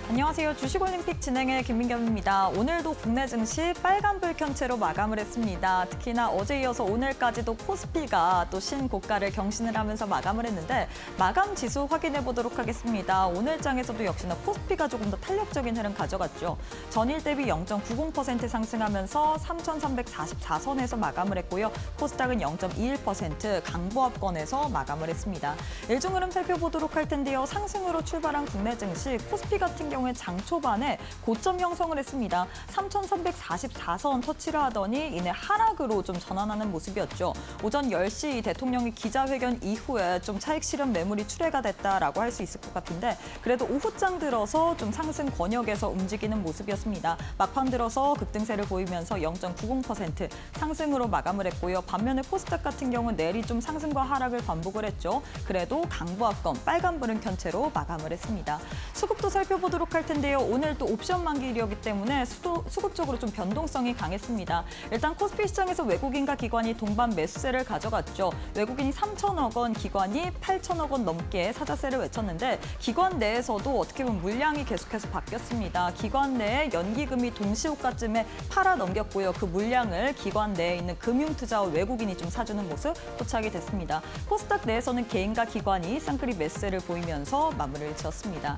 안녕하세요. 주식올림픽 진행의 김민경입니다. 오늘도 국내 증시 빨간불 켠채로 마감을 했습니다. 특히나 어제 이어서 오늘까지도 코스피가 또 신고가를 경신을 하면서 마감을 했는데 마감 지수 확인해 보도록 하겠습니다. 오늘 장에서도 역시나 코스피가 조금 더 탄력적인 흐름 가져갔죠. 전일 대비 0.90% 상승하면서 3,344선에서 마감을 했고요. 코스닥은 0.21% 강보합권에서 마감을 했습니다. 일중 흐름 살펴보도록 할 텐데요. 상승으로 출발한 국내 증시 코스피 같은 경우에 장 초반에 고점 형성을 했습니다. 3,344선 터치를 하더니 이내 하락으로 좀 전환하는 모습이었죠. 오전 10시 대통령이 기자회견 이후에 좀 차익 실현 매물이 출회가 됐다라고 할 수 있을 것 같은데 그래도 오후장 들어서 좀 상승 권역에서 움직이는 모습이었습니다. 막판 들어서 급등세를 보이면서 0.90% 상승으로 마감을 했고요. 반면에 코스닥 같은 경우는 내일이 좀 상승과 하락을 반복을 했죠. 그래도 강보합권 빨간불은 켠채로 마감을 했습니다. 수급도 살펴보도록 할 텐데요. 오늘 또 옵션 만기일이었기 때문에 수급적으로 좀 변동성이 강했습니다. 일단 코스피 시장에서 외국인과 기관이 동반 매수세를 가져갔죠. 외국인이 3천억 원, 기관이 8천억 원 넘게 사자세를 외쳤는데 기관 내에서도 어떻게 보면 물량이 계속해서 바뀌었습니다. 기관 내에 연기금이 동시호가쯤에 팔아 넘겼고요. 그 물량을 기관 내에 있는 금융투자와 외국인이 좀 사주는 모습 포착이 됐습니다. 코스닥 내에서는 개인과 기관이 쌍끌이 매수세를 보이면서 마무리를 지었습니다.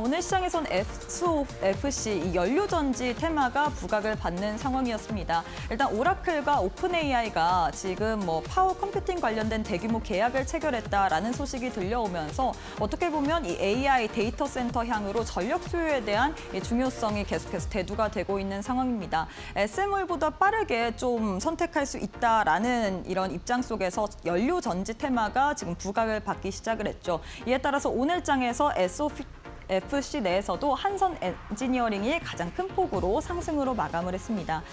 오늘 시장에선 SOFC, 이 연료전지 테마가 부각을 받는 상황이었습니다. 일단 오라클과 오픈AI가 지금 파워 컴퓨팅 관련된 대규모 계약을 체결했다라는 소식이 들려오면서 어떻게 보면 이 AI 데이터 센터 향으로 전력 수요에 대한 중요성이 계속해서 대두가 되고 있는 상황입니다. SMR보다 빠르게 좀 선택할 수 있다라는 이런 입장 속에서 연료전지 테마가 지금 부각을 받기 시작을 했죠. 이에 따라서 오늘 장에서 SOFC 내에서도 한선 엔지니어링이 가장 큰 폭으로 상승으로 마감을 했습니다.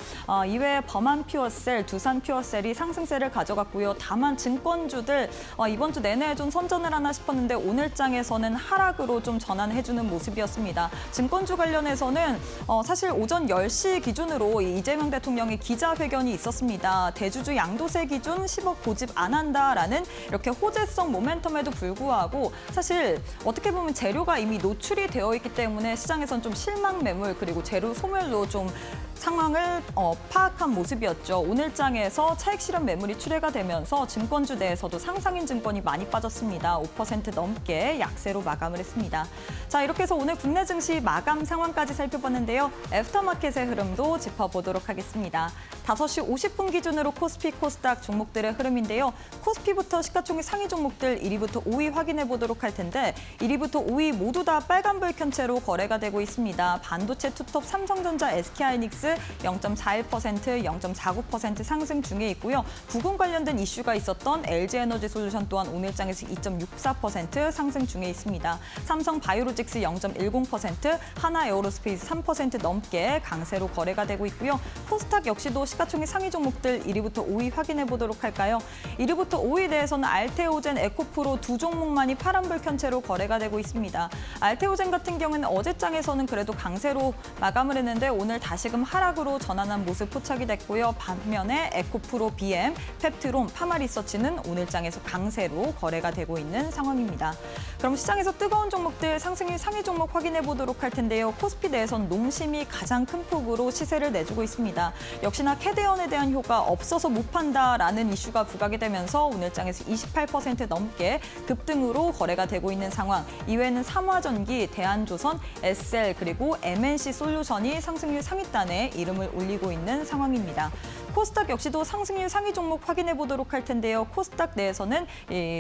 이외에 범한 퓨어셀, 두산 퓨어셀이 상승세를 가져갔고요. 다만 증권주들 이번 주 내내 좀 선전을 하나 싶었는데 오늘 장에서는 하락으로 좀 전환해주는 모습이었습니다. 증권주 관련해서는 사실 오전 10시 기준으로 이재명 대통령의 기자회견이 있었습니다. 대주주 양도세 기준 10억 고집 안 한다라는 이렇게 호재성 모멘텀에도 불구하고 사실 어떻게 보면 재료가 이미 노출이 되어 있기 때문에 시장에선 좀 실망 매물 그리고 재료 소멸로 좀 상황을 파악한 모습이었죠. 오늘 장에서 차익 실현 매물이 출회가 되면서 증권주 내에서도 상상인 증권이 많이 빠졌습니다. 5% 넘게 약세로 마감을 했습니다. 자, 이렇게 해서 오늘 국내 증시 마감 상황까지 살펴봤는데요. 애프터마켓의 흐름도 짚어보도록 하겠습니다. 5시 50분 기준으로 코스피, 코스닥 종목들의 흐름인데요. 코스피부터 시가총액 상위 종목들 1위부터 5위 확인해 보도록 할 텐데 1위부터 5위 모두 다 빨간불 켠채로 거래가 되고 있습니다. 반도체 투톱 삼성전자, SK하이닉스 0.41%, 0.49% 상승 중에 있고요. 부근 관련된 이슈가 있었던 LG에너지솔루션 또한 오늘 장에서 2.64% 상승 중에 있습니다. 삼성 바이오로직스 0.10%, 하나에어로스페이스 3% 넘게 강세로 거래가 되고 있고요. 코스닥 역시도 시가총액 상위 종목들 1위부터 5위 확인해 보도록 할까요? 1위부터 5위 내에서는 알테오젠, 에코프로 두 종목만이 파란불 켠채로 거래가 되고 있습니다. 알테오젠 같은 경우는 어제 장에서는 그래도 강세로 마감을 했는데 오늘 다시금 하락으로 전환한 모습 포착이 됐고요. 반면에 에코프로, BM, 펩트론, 파마리서치는 오늘 장에서 강세로 거래가 되고 있는 상황입니다. 그럼 시장에서 뜨거운 종목들 상승률 상위 종목 확인해 보도록 할 텐데요. 코스피 내에선 농심이 가장 큰 폭으로 시세를 내주고 있습니다. 역시나 캐대언에 대한 효과 없어서 못 판다라는 이슈가 부각이 되면서 오늘 장에서 28% 넘게 급등으로 거래가 되고 있는 상황. 이외에는 삼화전기, 대한조선, SL 그리고 MNC 솔루션이 상승률 상위단에 이름을 올리고 있는 상황입니다. 코스닥 역시도 상승률 상위 종목 확인해 보도록 할 텐데요. 코스닥 내에서는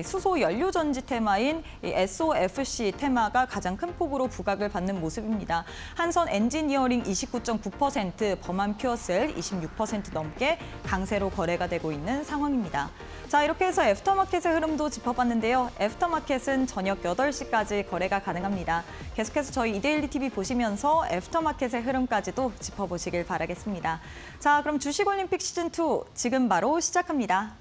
수소 연료전지 테마인 SOFC 테마가 가장 큰 폭으로 부각을 받는 모습입니다. 한선 엔지니어링 29.9%, 범한 퓨어셀 26% 넘게 강세로 거래가 되고 있는 상황입니다. 자, 이렇게 해서 애프터마켓의 흐름도 짚어봤는데요. 애프터마켓은 저녁 8시까지 거래가 가능합니다. 계속해서 저희 이데일리 TV 보시면서 애프터마켓의 흐름까지도 짚어보시길 바라겠습니다. 자, 그럼 주식올림픽 시즌2 지금 바로 시작합니다.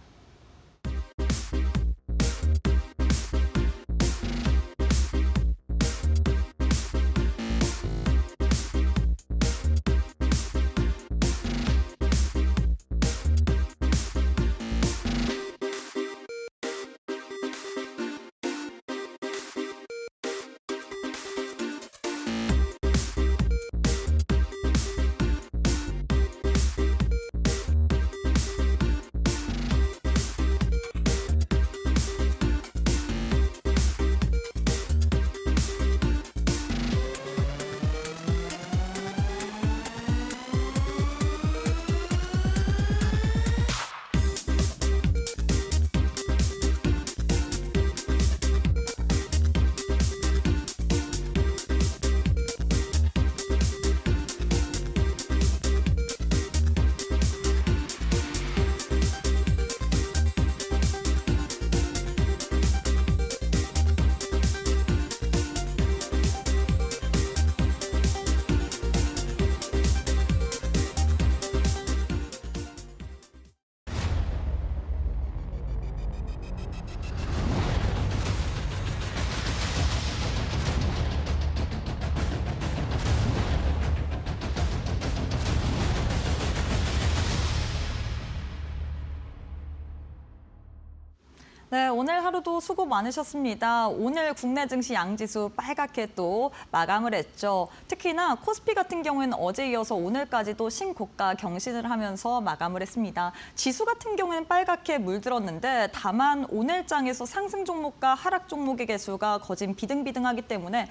네, 오늘 하루도 수고 많으셨습니다. 오늘 국내 증시 양지수 빨갛게 또 마감을 했죠. 특히나 코스피 같은 경우에는 어제 이어서 오늘까지도 신고가 경신을 하면서 마감을 했습니다. 지수 같은 경우에는 빨갛게 물들었는데 다만 오늘 장에서 상승 종목과 하락 종목의 개수가 거진 비등비등하기 때문에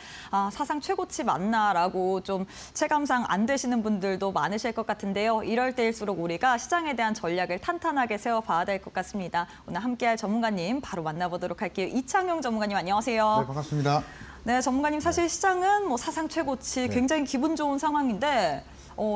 사상 최고치 맞나라고 좀 체감상 안 되시는 분들도 많으실 것 같은데요. 이럴 때일수록 우리가 시장에 대한 전략을 탄탄하게 세워봐야 될 것 같습니다. 오늘 함께할 전문가님 바로 만나보도록 할게요. 이창용 전문가님 안녕하세요. 네, 반갑습니다. 네, 전문가님 사실 시장은 뭐 사상 최고치 굉장히 기분 좋은 상황인데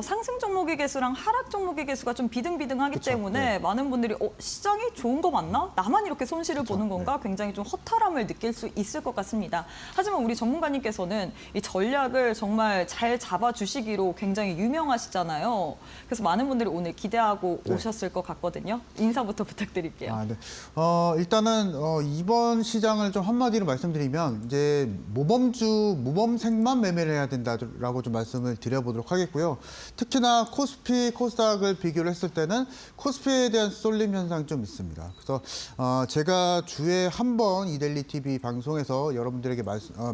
상승 종목의 개수랑 하락 종목의 개수가 좀 비등비등하기 그쵸, 때문에 네. 많은 분들이 시장이 좋은 거 맞나? 나만 이렇게 손실을 보는 건가? 굉장히 좀 허탈함을 느낄 수 있을 것 같습니다. 하지만 우리 전문가님께서는 이 전략을 정말 잘 잡아주시기로 굉장히 유명하시잖아요. 그래서 많은 분들이 오늘 기대하고 네. 오셨을 것 같거든요. 인사부터 부탁드릴게요. 네. 일단은 이번 시장을 좀 한마디로 말씀드리면 이제 모범생만 매매를 해야 된다라고 좀 말씀을 드려보도록 하겠고요. 특히나 코스피, 코스닥을 비교를 했을 때는 코스피에 대한 쏠림 현상이 좀 있습니다. 그래서 제가 주에 한 번 이데일리 TV 방송에서 여러분들에게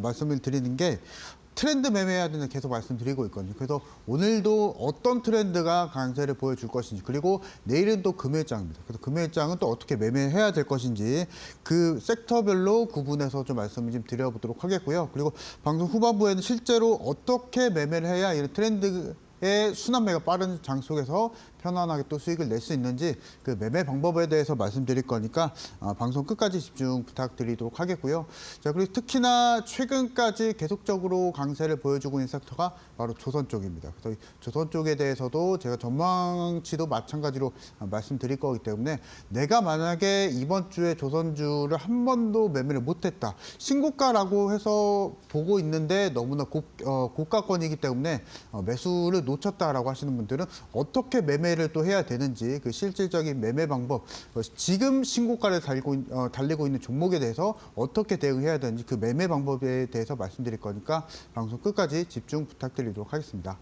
말씀을 드리는 게 트렌드 매매해야 되는 계속 말씀드리고 있거든요. 그래서 오늘도 어떤 트렌드가 강세를 보여줄 것인지, 그리고 내일은 또 금요일장입니다. 그래서 금요일장은 또 어떻게 매매해야 될 것인지 그 섹터별로 구분해서 좀 말씀을 좀 드려보도록 하겠고요. 그리고 방송 후반부에는 실제로 어떻게 매매를 해야 이런 트렌드의 순환매가 빠른 장 속에서 편안하게 또 수익을 낼 수 있는지 그 매매 방법에 대해서 말씀드릴 거니까 방송 끝까지 집중 부탁드리도록 하겠고요. 자, 그리고 특히나 최근까지 계속적으로 강세를 보여주고 있는 섹터가 바로 조선 쪽입니다. 그래서 조선 쪽에 대해서도 제가 전망치도 마찬가지로 말씀드릴 거기 때문에 내가 만약에 이번 주에 조선주를 한 번도 매매를 못했다. 신고가라고 해서 보고 있는데 너무나 고가권이기 때문에 매수를 놓쳤다라고 하시는 분들은 어떻게 매매를 또 해야 되는지 그 실질적인 매매 방법, 지금 신고가를 달리고 있는 종목에 대해서 어떻게 대응해야 되는지 그 매매 방법에 대해서 말씀드릴 거니까 방송 끝까지 집중 부탁드리도록 하겠습니다.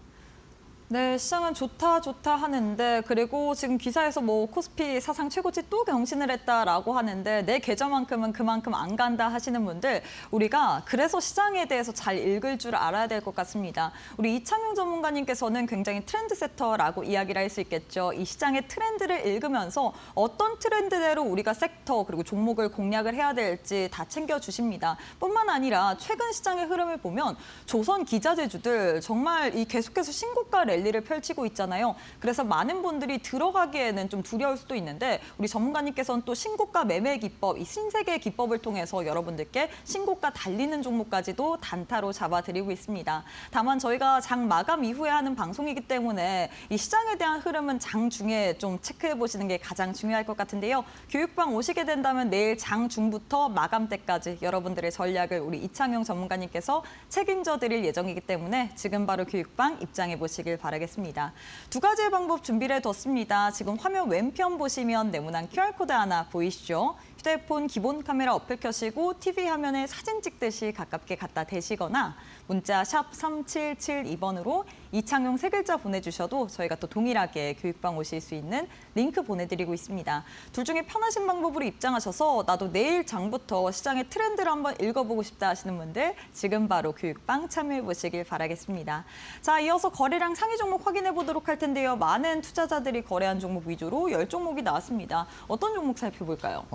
네, 시장은 좋다 하는데 그리고 지금 기사에서 뭐 코스피 사상 최고치 또 경신을 했다라고 하는데 내 계좌만큼은 그만큼 안 간다 하시는 분들 우리가 그래서 시장에 대해서 잘 읽을 줄 알아야 될 것 같습니다. 우리 이창용 전문가님께서는 굉장히 트렌드세터라고 이야기를 할 수 있겠죠. 이 시장의 트렌드를 읽으면서 어떤 트렌드대로 우리가 섹터 그리고 종목을 공략을 해야 될지 다 챙겨주십니다. 뿐만 아니라 최근 시장의 흐름을 보면 조선 기자재주들 정말 이 계속해서 신고가 랠리를 펼치고 있잖아요. 그래서 많은 분들이 들어가기에는 좀 두려울 수도 있는데 우리 전문가님께서는 또 신고가 매매 기법, 이 신세계 기법을 통해서 여러분들께 신고가 달리는 종목까지도 단타로 잡아드리고 있습니다. 다만 저희가 장 마감 이후에 하는 방송이기 때문에 이 시장에 대한 흐름은 장 중에 좀 체크해 보시는 게 가장 중요할 것 같은데요. 교육방 오시게 된다면 내일 장 중부터 마감 때까지 여러분들의 전략을 우리 이창용 전문가님께서 책임져 드릴 예정이기 때문에 지금 바로 교육방 입장해 보시길 바라겠습니다. 두 가지의 방법 준비를 해뒀습니다. 지금 화면 왼편 보시면 네모난 QR코드 하나 보이시죠? 휴대폰 기본 카메라 어플 켜시고 TV 화면에 사진 찍듯이 가깝게 갖다 대시거나 문자 샵 3772번으로 이창용 세 글자 보내주셔도 저희가 또 동일하게 교육방 오실 수 있는 링크 보내드리고 있습니다. 둘 중에 편하신 방법으로 입장하셔서 나도 내일 장부터 시장의 트렌드를 한번 읽어보고 싶다 하시는 분들 지금 바로 교육방 참여해 보시길 바라겠습니다. 자, 이어서 거래량 상위 종목 확인해 보도록 할 텐데요. 많은 투자자들이 거래한 종목 위주로 10종목이 나왔습니다. 어떤 종목 살펴볼까요?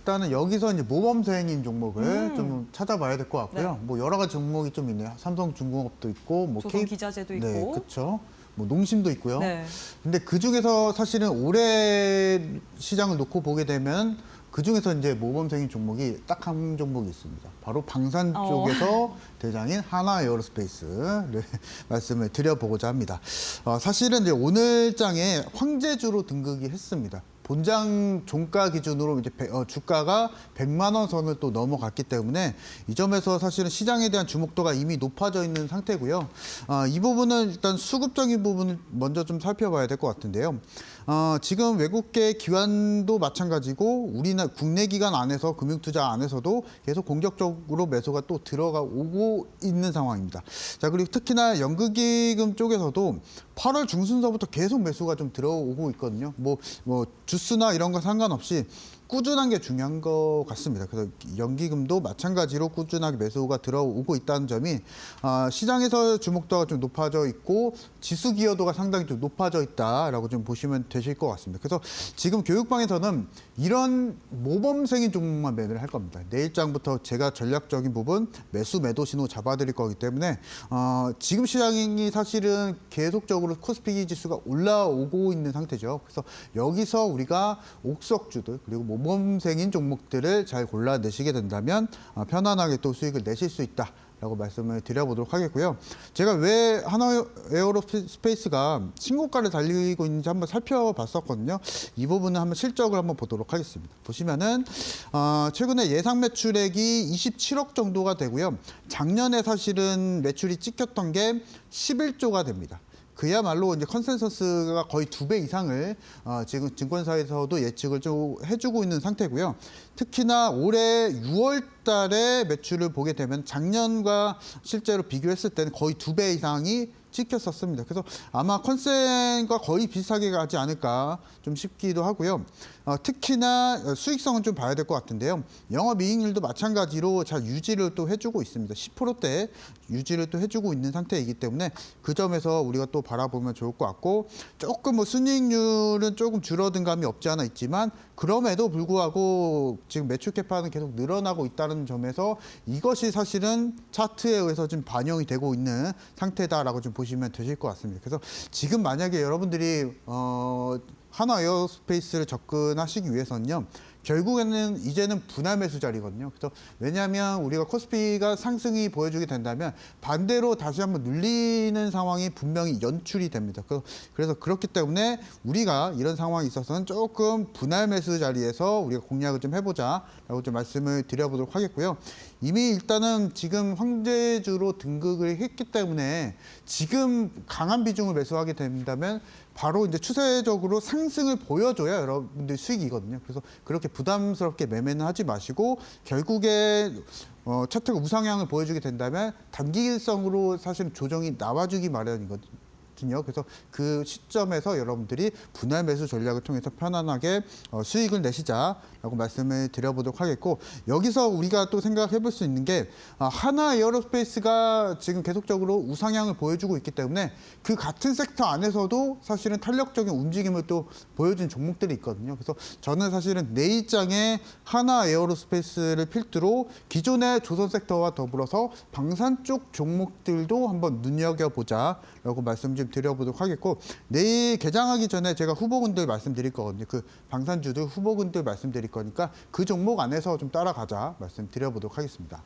일단은 여기서 이제 모범생인 종목을 좀 찾아봐야 될 것 같고요. 네. 뭐 여러 가지 종목이 좀 있네요. 삼성중공업도 있고, 뭐 조선 기자재도 있고. 네, 그렇죠. 뭐 농심도 있고요. 네. 근데 그 중에서 사실은 올해 시장을 놓고 보게 되면 그 중에서 이제 모범생인 종목이 딱 한 종목이 있습니다. 바로 방산 쪽에서 대장인 하나에어로스페이스를 말씀을 드려보고자 합니다. 사실은 이제 오늘 장에 황제주로 등극이 했습니다. 본장 종가 기준으로 이제 주가가 100만 원 선을 또 넘어갔기 때문에 이 점에서 사실은 시장에 대한 주목도가 이미 높아져 있는 상태고요. 이 부분은 일단 수급적인 부분을 먼저 좀 살펴봐야 될 것 같은데요. 지금 외국계 기관도 마찬가지고 우리나라 국내 기관 안에서 금융투자 안에서도 계속 공격적으로 매수가 또 오고 있는 상황입니다. 자, 그리고 특히나 연극기금 쪽에서도 8월 중순서부터 계속 매수가 좀 들어오고 있거든요. 뭐 주스나 이런 거 상관없이 꾸준한 게 중요한 것 같습니다. 그래서 연기금도 마찬가지로 꾸준하게 매수가 들어오고 있다는 점이 시장에서 주목도가 좀 높아져 있고 지수 기여도가 상당히 좀 높아져 있다라고 좀 보시면 되실 것 같습니다. 그래서 지금 교육방에서는 이런 모범생인 종목만 매매를 할 겁니다. 내일장부터 제가 전략적인 부분 매수 매도 신호 잡아드릴 거기 때문에 지금 시장이 사실은 계속적으로 코스피 지수가 올라오고 있는 상태죠. 그래서 여기서 우리가 옥석주들 그리고 모범생인 종목들을 잘 골라내시게 된다면 편안하게 또 수익을 내실 수 있다. 라고 말씀을 드려보도록 하겠고요. 제가 왜 하나 에어로스페이스가 신고가를 달리고 있는지 한번 살펴봤었거든요. 이 부분은 한번 실적을 한번 보도록 하겠습니다. 보시면은 최근에 예상 매출액이 27억 정도가 되고요. 작년에 사실은 매출이 찍혔던 게 11조가 됩니다. 그야말로 이제 컨센서스가 거의 2배 이상을 지금 증권사에서도 예측을 좀 해주고 있는 상태고요. 특히나 올해 6월 달에 매출을 보게 되면 작년과 실제로 비교했을 때는 거의 2배 이상이 찍혔었습니다. 그래서 아마 컨센과 거의 비슷하게 가지 않을까 좀 싶기도 하고요. 특히나 수익성은 좀 봐야 될 것 같은데요. 영업이익률도 마찬가지로 잘 유지를 또 해주고 있습니다. 10%대 유지를 또 해주고 있는 상태이기 때문에 그 점에서 우리가 또 바라보면 좋을 것 같고 조금 뭐 순이익률은 조금 줄어든 감이 없지 않아 있지만 그럼에도 불구하고 지금 매출 캐파는 계속 늘어나고 있다는 점에서 이것이 사실은 차트에 의해서 지금 반영이 되고 있는 상태다라고 좀 보시면 되실 것 같습니다. 그래서 지금 만약에 여러분들이 하나 에어스페이스를 접근하시기 위해서는요. 결국에는 이제는 분할 매수 자리거든요. 그래서 왜냐하면 우리가 코스피가 상승이 보여주게 된다면 반대로 다시 한번 눌리는 상황이 분명히 연출이 됩니다. 그래서 그렇기 때문에 우리가 이런 상황이 있어서는 조금 분할 매수 자리에서 우리가 공략을 좀 해보자라고 좀 말씀을 드려보도록 하겠고요. 이미 일단은 지금 황제주로 등극을 했기 때문에 지금 강한 비중을 매수하게 된다면 바로 이제 추세적으로 상승을 보여줘야 여러분들 수익이거든요. 그래서 그렇게 부담스럽게 매매는 하지 마시고 결국에 차트가 우상향을 보여주게 된다면 단기성으로 사실 조정이 나와주기 마련이거든요. 그래서 그 시점에서 여러분들이 분할 매수 전략을 통해서 편안하게 수익을 내시자라고 말씀을 드려보도록 하겠고 여기서 우리가 또 생각해 볼 수 있는 게 하나 에어로스페이스가 지금 계속적으로 우상향을 보여주고 있기 때문에 그 같은 섹터 안에서도 사실은 탄력적인 움직임을 또 보여준 종목들이 있거든요. 그래서 저는 사실은 내일장에 하나 에어로스페이스를 필두로 기존의 조선 섹터와 더불어서 방산 쪽 종목들도 한번 눈여겨보자라고 말씀 좀 드려보도록 하겠고 내일 개장하기 전에 제가 후보군들 말씀드릴 거거든요. 그 방산주들 후보군들 말씀드릴 거니까 그 종목 안에서 좀 따라가자 말씀드려보도록 하겠습니다.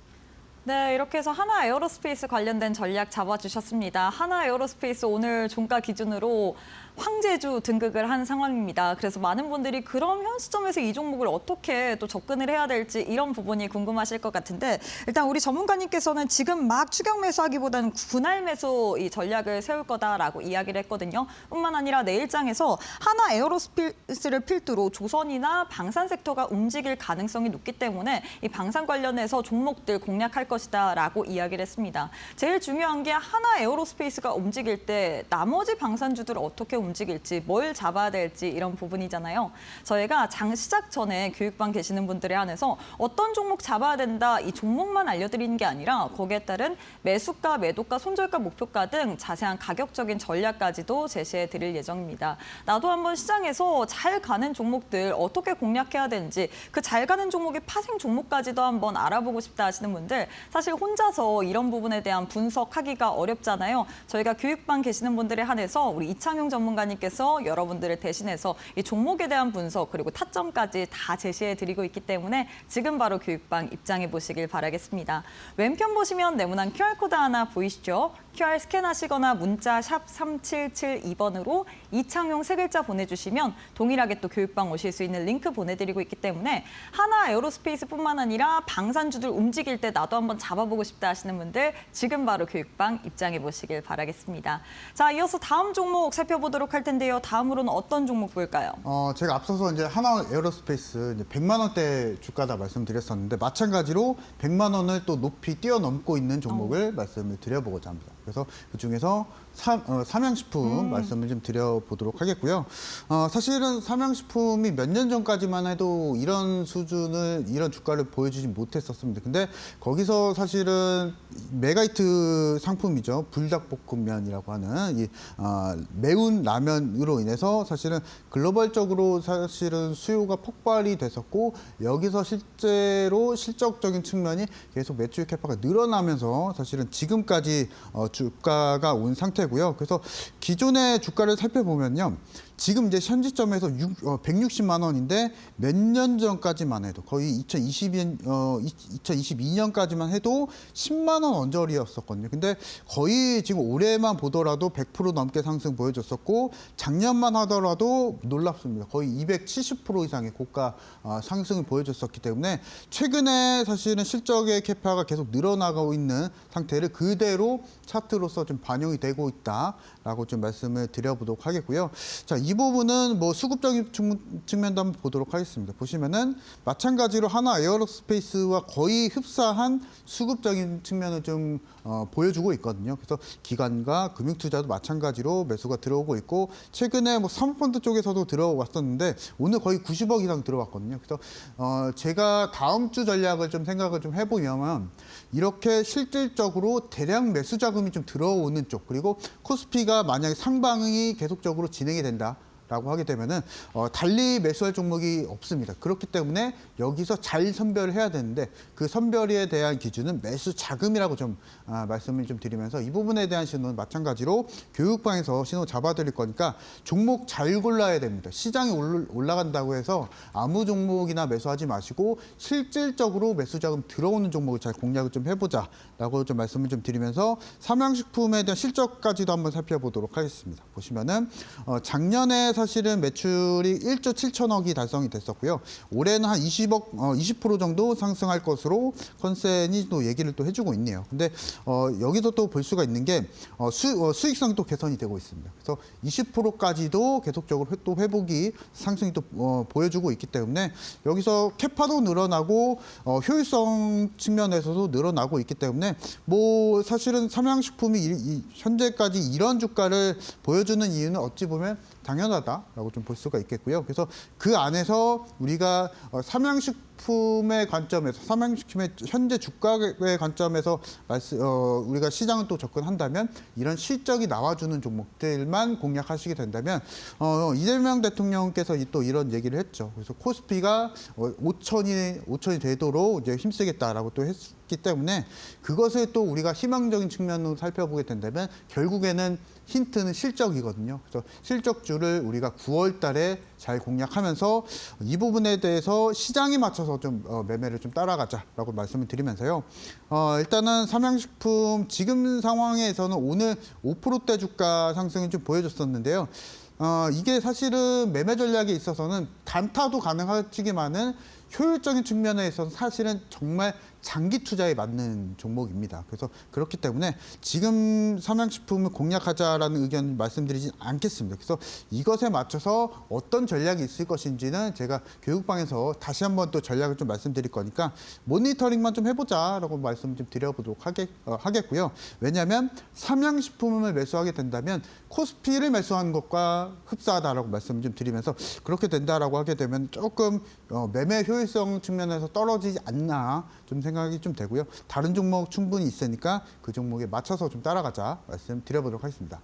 네, 이렇게 해서 하나 에어로스페이스 관련된 전략 잡아주셨습니다. 하나 에어로스페이스 오늘 종가 기준으로 황제주 등극을 한 상황입니다. 그래서 많은 분들이 그럼 현 시점에서 이 종목을 어떻게 또 접근을 해야 될지 이런 부분이 궁금하실 것 같은데 일단 우리 전문가님께서는 지금 막 추격 매수하기보다는 분할 매수 이 전략을 세울 거다라고 이야기를 했거든요. 뿐만 아니라 내일장에서 하나 에어로스페이스를 필두로 조선이나 방산 섹터가 움직일 가능성이 높기 때문에 이 방산 관련해서 종목들 공략할 것이다라고 이야기를 했습니다. 제일 중요한 게 하나 에어로스페이스가 움직일 때 나머지 방산주들을 어떻게 움직일지 뭘 잡아야 될지 이런 부분이잖아요. 저희가 장 시작 전에 교육방 계시는 분들에 한해서 어떤 종목 잡아야 된다 이 종목만 알려드리는 게 아니라 거기에 따른 매수가, 매도가, 손절가, 목표가 등 자세한 가격적인 전략까지도 제시해 드릴 예정입니다. 나도 한번 시장에서 잘 가는 종목들 어떻게 공략해야 되는지 그 잘 가는 종목의 파생 종목까지도 한번 알아보고 싶다 하시는 분들 사실 혼자서 이런 부분에 대한 분석하기가 어렵잖아요. 저희가 교육방 계시는 분들에 한해서 우리 이창용 전문가님께서 여러분들을 대신해서 이 종목에 대한 분석 그리고 타점까지 다 제시해 드리고 있기 때문에 지금 바로 교육방 입장해 보시길 바라겠습니다. 왼편 보시면 네모난 QR코드 하나 보이시죠? QR 스캔하시거나 문자 샵 3772번으로 이창용 세 글자 보내주시면 동일하게 또 교육방 오실 수 있는 링크 보내드리고 있기 때문에 하나 에어로스페이스뿐만 아니라 방산주들 움직일 때 나도 한번 한번 잡아보고 싶다 하시는 분들 지금 바로 교육방 입장해 보시길 바라겠습니다. 자, 이어서 다음 종목 살펴보도록 할 텐데요. 다음으로는 어떤 종목 볼까요? 제가 앞서서 이제 하나 에어로스페이스 이제 100만 원대 주가다 말씀드렸었는데 마찬가지로 100만 원을 또 높이 뛰어넘고 있는 종목을 말씀을 드려보고자 합니다. 그래서 그 중에서 삼양식품 말씀을 좀 드려보도록 하겠고요. 사실은 삼양식품이 몇 년 전까지만 해도 이런 수준을, 이런 주가를 보여주지 못했었습니다. 근데 거기서 사실은 메가히트 상품이죠. 불닭볶음면이라고 하는 이 매운 라면으로 인해서 사실은 글로벌적으로 사실은 수요가 폭발이 됐었고 여기서 실제로 실적적인 측면이 계속 매출 캐파가 늘어나면서 사실은 지금까지 주가가 온 상태고요. 그래서 기존의 주가를 살펴보면요. 지금 이제 현지점에서 160만 원인데 몇 년 전까지만 해도 거의 2022년까지만 해도 10만 원 언저리였었거든요. 근데 거의 지금 올해만 보더라도 100% 넘게 상승 보여줬었고 작년만 하더라도 놀랍습니다. 거의 270% 이상의 고가 상승을 보여줬었기 때문에 최근에 사실은 실적의 캐파가 계속 늘어나고 있는 상태를 그대로 차트로서 좀 반영이 되고 있다라고 좀 말씀을 드려보도록 하겠고요. 자, 이 부분은 뭐 수급적인 측면도 한번 보도록 하겠습니다. 보시면은 마찬가지로 하나 에어로스페이스와 거의 흡사한 수급적인 측면을 좀 보여주고 있거든요. 그래서 기관과 금융투자도 마찬가지로 매수가 들어오고 있고 최근에 뭐 사모펀드 쪽에서도 들어왔었는데 오늘 거의 90억 이상 들어왔거든요. 그래서 제가 다음 주 전략을 좀 생각을 좀 해보면 이렇게 실질적으로 대량 매수 자금이 좀 들어오는 쪽 그리고 코스피가 만약에 상방이 계속적으로 진행이 된다. 라고 하게 되면은 달리 매수할 종목이 없습니다. 그렇기 때문에 여기서 잘 선별을 해야 되는데 그 선별에 대한 기준은 매수 자금이라고 좀 말씀을 좀 드리면서 이 부분에 대한 신호는 마찬가지로 교육방에서 신호 잡아드릴 거니까 종목 잘 골라야 됩니다. 시장이 올라간다고 해서 아무 종목이나 매수하지 마시고 실질적으로 매수 자금 들어오는 종목을 잘 공략을 좀 해보자라고 좀 말씀을 좀 드리면서 삼양식품에 대한 실적까지도 한번 살펴보도록 하겠습니다. 보시면은 작년에 사실은 매출이 1조 7천억이 달성이 됐었고요. 올해는 한 20% 정도 상승할 것으로 컨센이 또 얘기를 또 해주고 있네요. 근데 여기서 또 볼 수가 있는 게 수익성이 또 개선이 되고 있습니다. 그래서 20%까지도 계속적으로 또 회복이 상승이 또 보여주고 있기 때문에 여기서 캐파도 늘어나고 효율성 측면에서도 늘어나고 있기 때문에 뭐 사실은 삼양식품이 현재까지 이런 주가를 보여주는 이유는 어찌 보면 당연하다라고 좀 볼 수가 있겠고요. 그래서 그 안에서 우리가 삼양식품의 관점에서 삼양식품의 현재 주가의 관점에서 우리가 시장을 또 접근한다면 이런 실적이 나와주는 종목들만 공략하시게 된다면 이재명 대통령께서 또 이런 얘기를 했죠. 그래서 코스피가 5천이 되도록 이제 힘쓰겠다라고 또 했기 때문에 그것을 또 우리가 희망적인 측면으로 살펴보게 된다면 결국에는 힌트는 실적이거든요. 그래서 실적주를 우리가 9월 달에 잘 공략하면서 이 부분에 대해서 시장에 맞춰서 좀 매매를 좀 따라가자라고 말씀을 드리면서요. 일단은 삼양식품 지금 상황에서는 오늘 5%대 주가 상승을 좀 보여줬었는데요. 이게 사실은 매매 전략에 있어서는 단타도 가능하지만은 효율적인 측면에 있어서 사실은 정말 장기 투자에 맞는 종목입니다. 그래서 그렇기 때문에 지금 삼양식품을 공략하자라는 의견 말씀드리진 않겠습니다. 그래서 이것에 맞춰서 어떤 전략이 있을 것인지는 제가 교육방에서 다시 한번 또 전략을 좀 말씀드릴 거니까 모니터링만 좀 해보자라고 말씀 좀 드려보도록 하겠고요. 왜냐하면 삼양식품을 매수하게 된다면 코스피를 매수하는 것과 흡사하다라고 말씀 좀 드리면서 그렇게 된다라고 하게 되면 조금 매매 효율성 측면에서 떨어지지 않나 좀 생각이 좀 되고요. 다른 종목 충분히 있으니까 그 종목에 맞춰서 좀 따라가자 말씀 드려보도록 하겠습니다.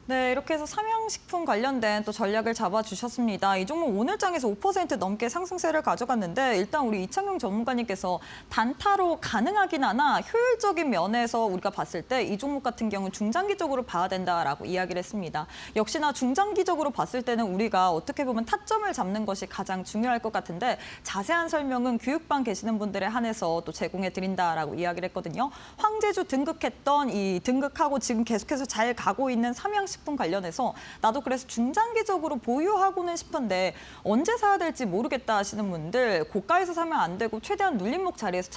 네, 이렇게 해서 삼양식품 관련된 또 전략을 잡아주셨습니다. 이 종목 오늘장에서 5% 넘게 상승세를 가져갔는데 일단 우리 이창용 전문가님께서 단타로 가능하긴 하나 효율적인 면에서 우리가 봤을 때 이 종목 같은 경우는 중장기적으로 봐야 된다라고 이야기를 했습니다. 역시나 중장기적으로 봤을 때는 우리가 어떻게 보면 타점을 잡는 것이 가장 중요할 것 같은데 자세한 설명은 교육방 계시는 분들에 한해서 또 제공해 드린다라고 이야기를 했거든요. 황제주 등극했던 이 등극하고 지금 계속해서 잘 가고 있는 삼양식품 관련해서 나도 그래서 중장기적으로 보유하고는 싶은데 언제 사야 될지 모르겠다 하시는 분들 고가에서 사면 안 되고 최대한 눌림목 자리에서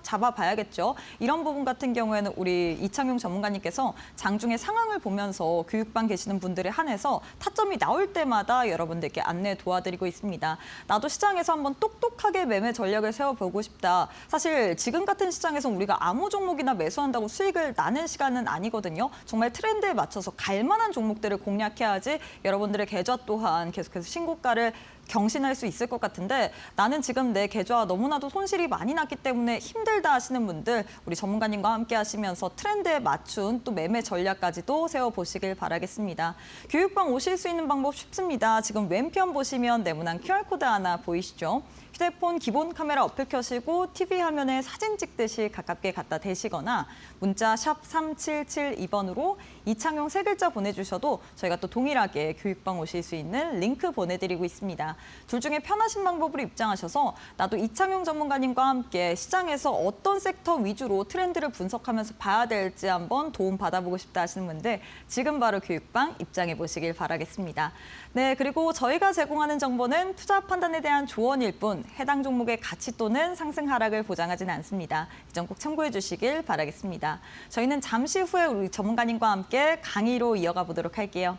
잡아봐야겠죠. 이런 부분 같은 경우에는 우리 이창용 전문가님께서 장중에 상황을 보면서 교육반 계시는 분들에 한해서 타점이 나올 때마다 여러분들께 안내 도와드리고 있습니다. 나도 시장에서 한번 똑똑하게 매매 전략을 세워보고 싶다. 사실 지금 같은 시장에서 우리가 아무 종목이나 매수한다고 수익을 나는 시간은 아니거든요. 정말 트렌드에 맞춰서 갈 만한 종목들을 공략해야지 여러분들의 계좌 또한 계속해서 신고가를 경신할 수 있을 것 같은데 나는 지금 내 계좌 너무나도 손실이 많이 났기 때문에 힘들다 하시는 분들 우리 전문가님과 함께 하시면서 트렌드에 맞춘 또 매매 전략까지도 세워보시길 바라겠습니다. 교육방 오실 수 있는 방법 쉽습니다. 지금 왼편 보시면 네모난 QR코드 하나 보이시죠? 휴대폰 기본 카메라 어플 켜시고 TV 화면에 사진 찍듯이 가깝게 갖다 대시거나 문자 샵 3772번으로 이창용 세 글자 보내주셔도 저희가 또 동일하게 교육방 오실 수 있는 링크 보내드리고 있습니다. 둘 중에 편하신 방법으로 입장하셔서 나도 이창용 전문가님과 함께 시장에서 어떤 섹터 위주로 트렌드를 분석하면서 봐야 될지 한번 도움 받아보고 싶다 하시는 분들 지금 바로 교육방 입장해 보시길 바라겠습니다. 네, 그리고 저희가 제공하는 정보는 투자 판단에 대한 조언일 뿐 해당 종목의 가치 또는 상승 하락을 보장하지는 않습니다. 이 점 꼭 참고해 주시길 바라겠습니다. 저희는 잠시 후에 우리 전문가님과 함께 강의로 이어가 보도록 할게요.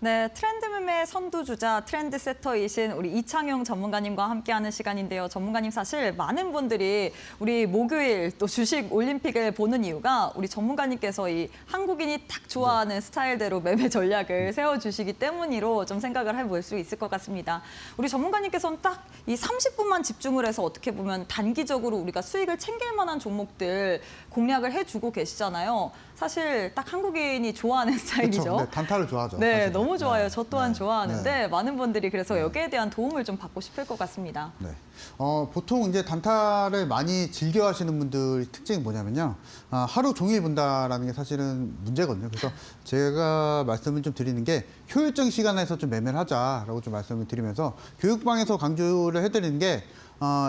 네, 트렌드 매매 선두주자 트렌드 세터이신 우리 이창용 전문가님과 함께하는 시간인데요. 전문가님 사실 많은 분들이 우리 목요일 또 주식 올림픽을 보는 이유가 우리 전문가님께서 이 한국인이 딱 좋아하는 스타일대로 매매 전략을 세워주시기 때문이로 좀 생각을 해볼 수 있을 것 같습니다. 우리 전문가님께서는 딱 이 30분만 집중을 해서 어떻게 보면 단기적으로 우리가 수익을 챙길 만한 종목들 공략을 해주고 계시잖아요. 사실 딱 한국인이 좋아하는 스타일이죠. 그렇죠. 네, 단타를 좋아하죠. 네, 사실은. 너무 좋아요. 네. 저 또한 네. 좋아하는데 네. 많은 분들이 그래서 여기에 대한 도움을 좀 받고 싶을 것 같습니다. 네. 보통 이제 단타를 많이 즐겨 하시는 분들 특징이 뭐냐면요. 하루 종일 본다라는 게 사실은 문제거든요. 그래서 제가 말씀을 좀 드리는 게 효율적인 시간에서 좀 매매를 하자라고 좀 말씀을 드리면서 교육방에서 강조를 해드리는 게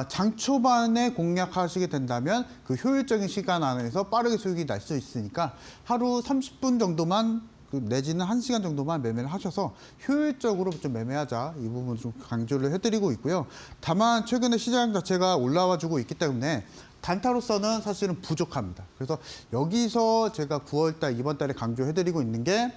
장 초반에 공략하시게 된다면 그 효율적인 시간 안에서 빠르게 수익이 날 수 있으니까 하루 30분 정도만 내지는 1시간 정도만 매매를 하셔서 효율적으로 좀 매매하자 이 부분 좀 강조를 해드리고 있고요. 다만 최근에 시장 자체가 올라와주고 있기 때문에 단타로서는 사실은 부족합니다. 그래서 여기서 제가 9월달, 이번 달에 강조해드리고 있는 게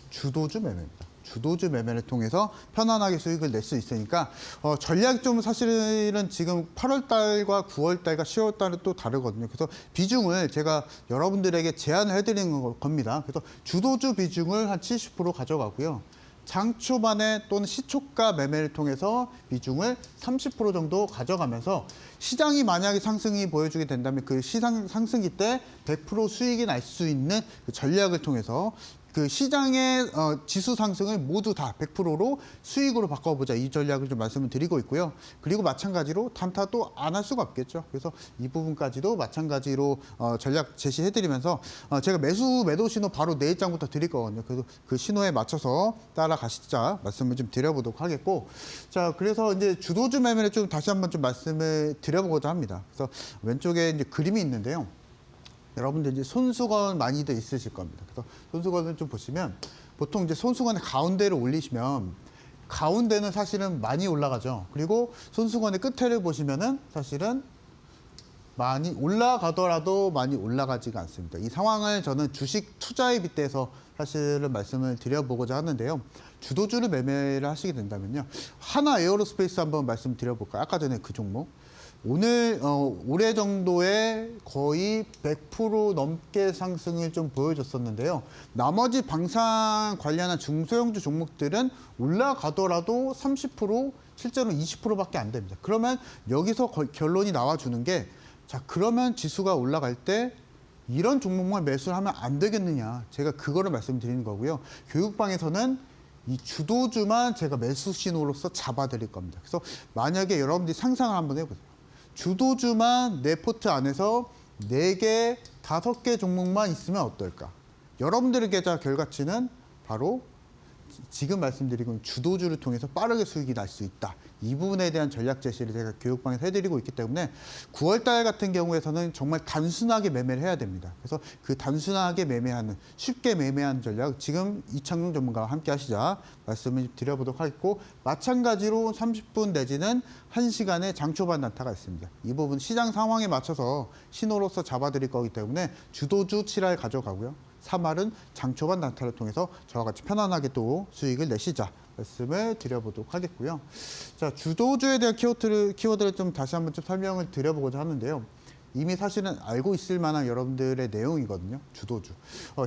주도주 매매입니다. 주도주 매매를 통해서 편안하게 수익을 낼 수 있으니까 전략이 좀 사실은 지금 8월 달과 9월 달과 10월 달은 또 다르거든요. 그래서 비중을 제가 여러분들에게 제안을 해드리는 겁니다. 그래서 주도주 비중을 한 70% 가져가고요. 장 초반에 또는 시초가 매매를 통해서 비중을 30% 정도 가져가면서 시장이 만약에 상승이 보여주게 된다면 그 시장 상승기 때 100% 수익이 날 수 있는 그 전략을 통해서 그 시장의 지수 상승을 모두 다 100%로 수익으로 바꿔보자, 이 전략을 좀 말씀을 드리고 있고요. 그리고 마찬가지로 단타도 안 할 수가 없겠죠. 그래서 이 부분까지도 마찬가지로 전략 제시해드리면서 제가 매도 신호 바로 내일 장부터 드릴 거거든요. 그래서 그 신호에 맞춰서 따라가시자 말씀을 좀 드려보도록 하겠고, 자, 그래서 이제 주도주 매매를 좀 다시 한번 좀 말씀을 드려보고자 합니다. 그래서 왼쪽에 이제 그림이 있는데요. 여러분들 이제 손수건 많이들 있으실 겁니다. 그래서 손수건을 좀 보시면 보통 이제 손수건의 가운데를 올리시면 가운데는 사실은 많이 올라가죠. 그리고 손수건의 끝에를 보시면은 사실은 많이 올라가더라도 많이 올라가지가 않습니다. 이 상황을 저는 주식 투자에 빗대서 사실은 말씀을 드려보고자 하는데요. 주도주를 매매를 하시게 된다면요. 하나 에어로스페이스 한번 말씀드려볼까요? 아까 전에 그 종목. 올해 정도에 거의 100% 넘게 상승을 좀 보여줬었는데요. 나머지 방산 관련한 중소형주 종목들은 올라가더라도 30%, 실제로 20%밖에 안 됩니다. 그러면 여기서 결론이 나와주는 게, 자, 그러면 지수가 올라갈 때 이런 종목만 매수를 하면 안 되겠느냐. 제가 그거를 말씀드리는 거고요. 교육방에서는 이 주도주만 제가 매수 신호로서 잡아드릴 겁니다. 그래서 만약에 여러분들이 상상을 한번 해보세요. 주도주만 내 포트 안에서 4개, 5개 종목만 있으면 어떨까? 여러분들의 계좌 결과치는 바로 지금 말씀드리고 있는 주도주를 통해서 빠르게 수익이 날 수 있다. 이 부분에 대한 전략 제시를 제가 교육방에서 해드리고 있기 때문에 9월달 같은 경우에서는 정말 단순하게 매매를 해야 됩니다. 그래서 그 단순하게 매매하는, 쉽게 매매하는 전략, 지금 이창용 전문가와 함께 하시자 말씀을 드려보도록 하겠고, 마찬가지로 30분 내지는 1시간의 장초반 단타가 있습니다. 이 부분 시장 상황에 맞춰서 신호로서 잡아드릴 거기 때문에 주도주 7할 가져가고요. 3할은 장초반 단타를 통해서 저와 같이 편안하게 또 수익을 내시자 말씀을 드려보도록 하겠고요. 자, 주도주에 대한 키워드를 좀 다시 한번 좀 설명을 드려보고자 하는데요. 이미 사실은 알고 있을 만한 여러분들의 내용이거든요. 주도주.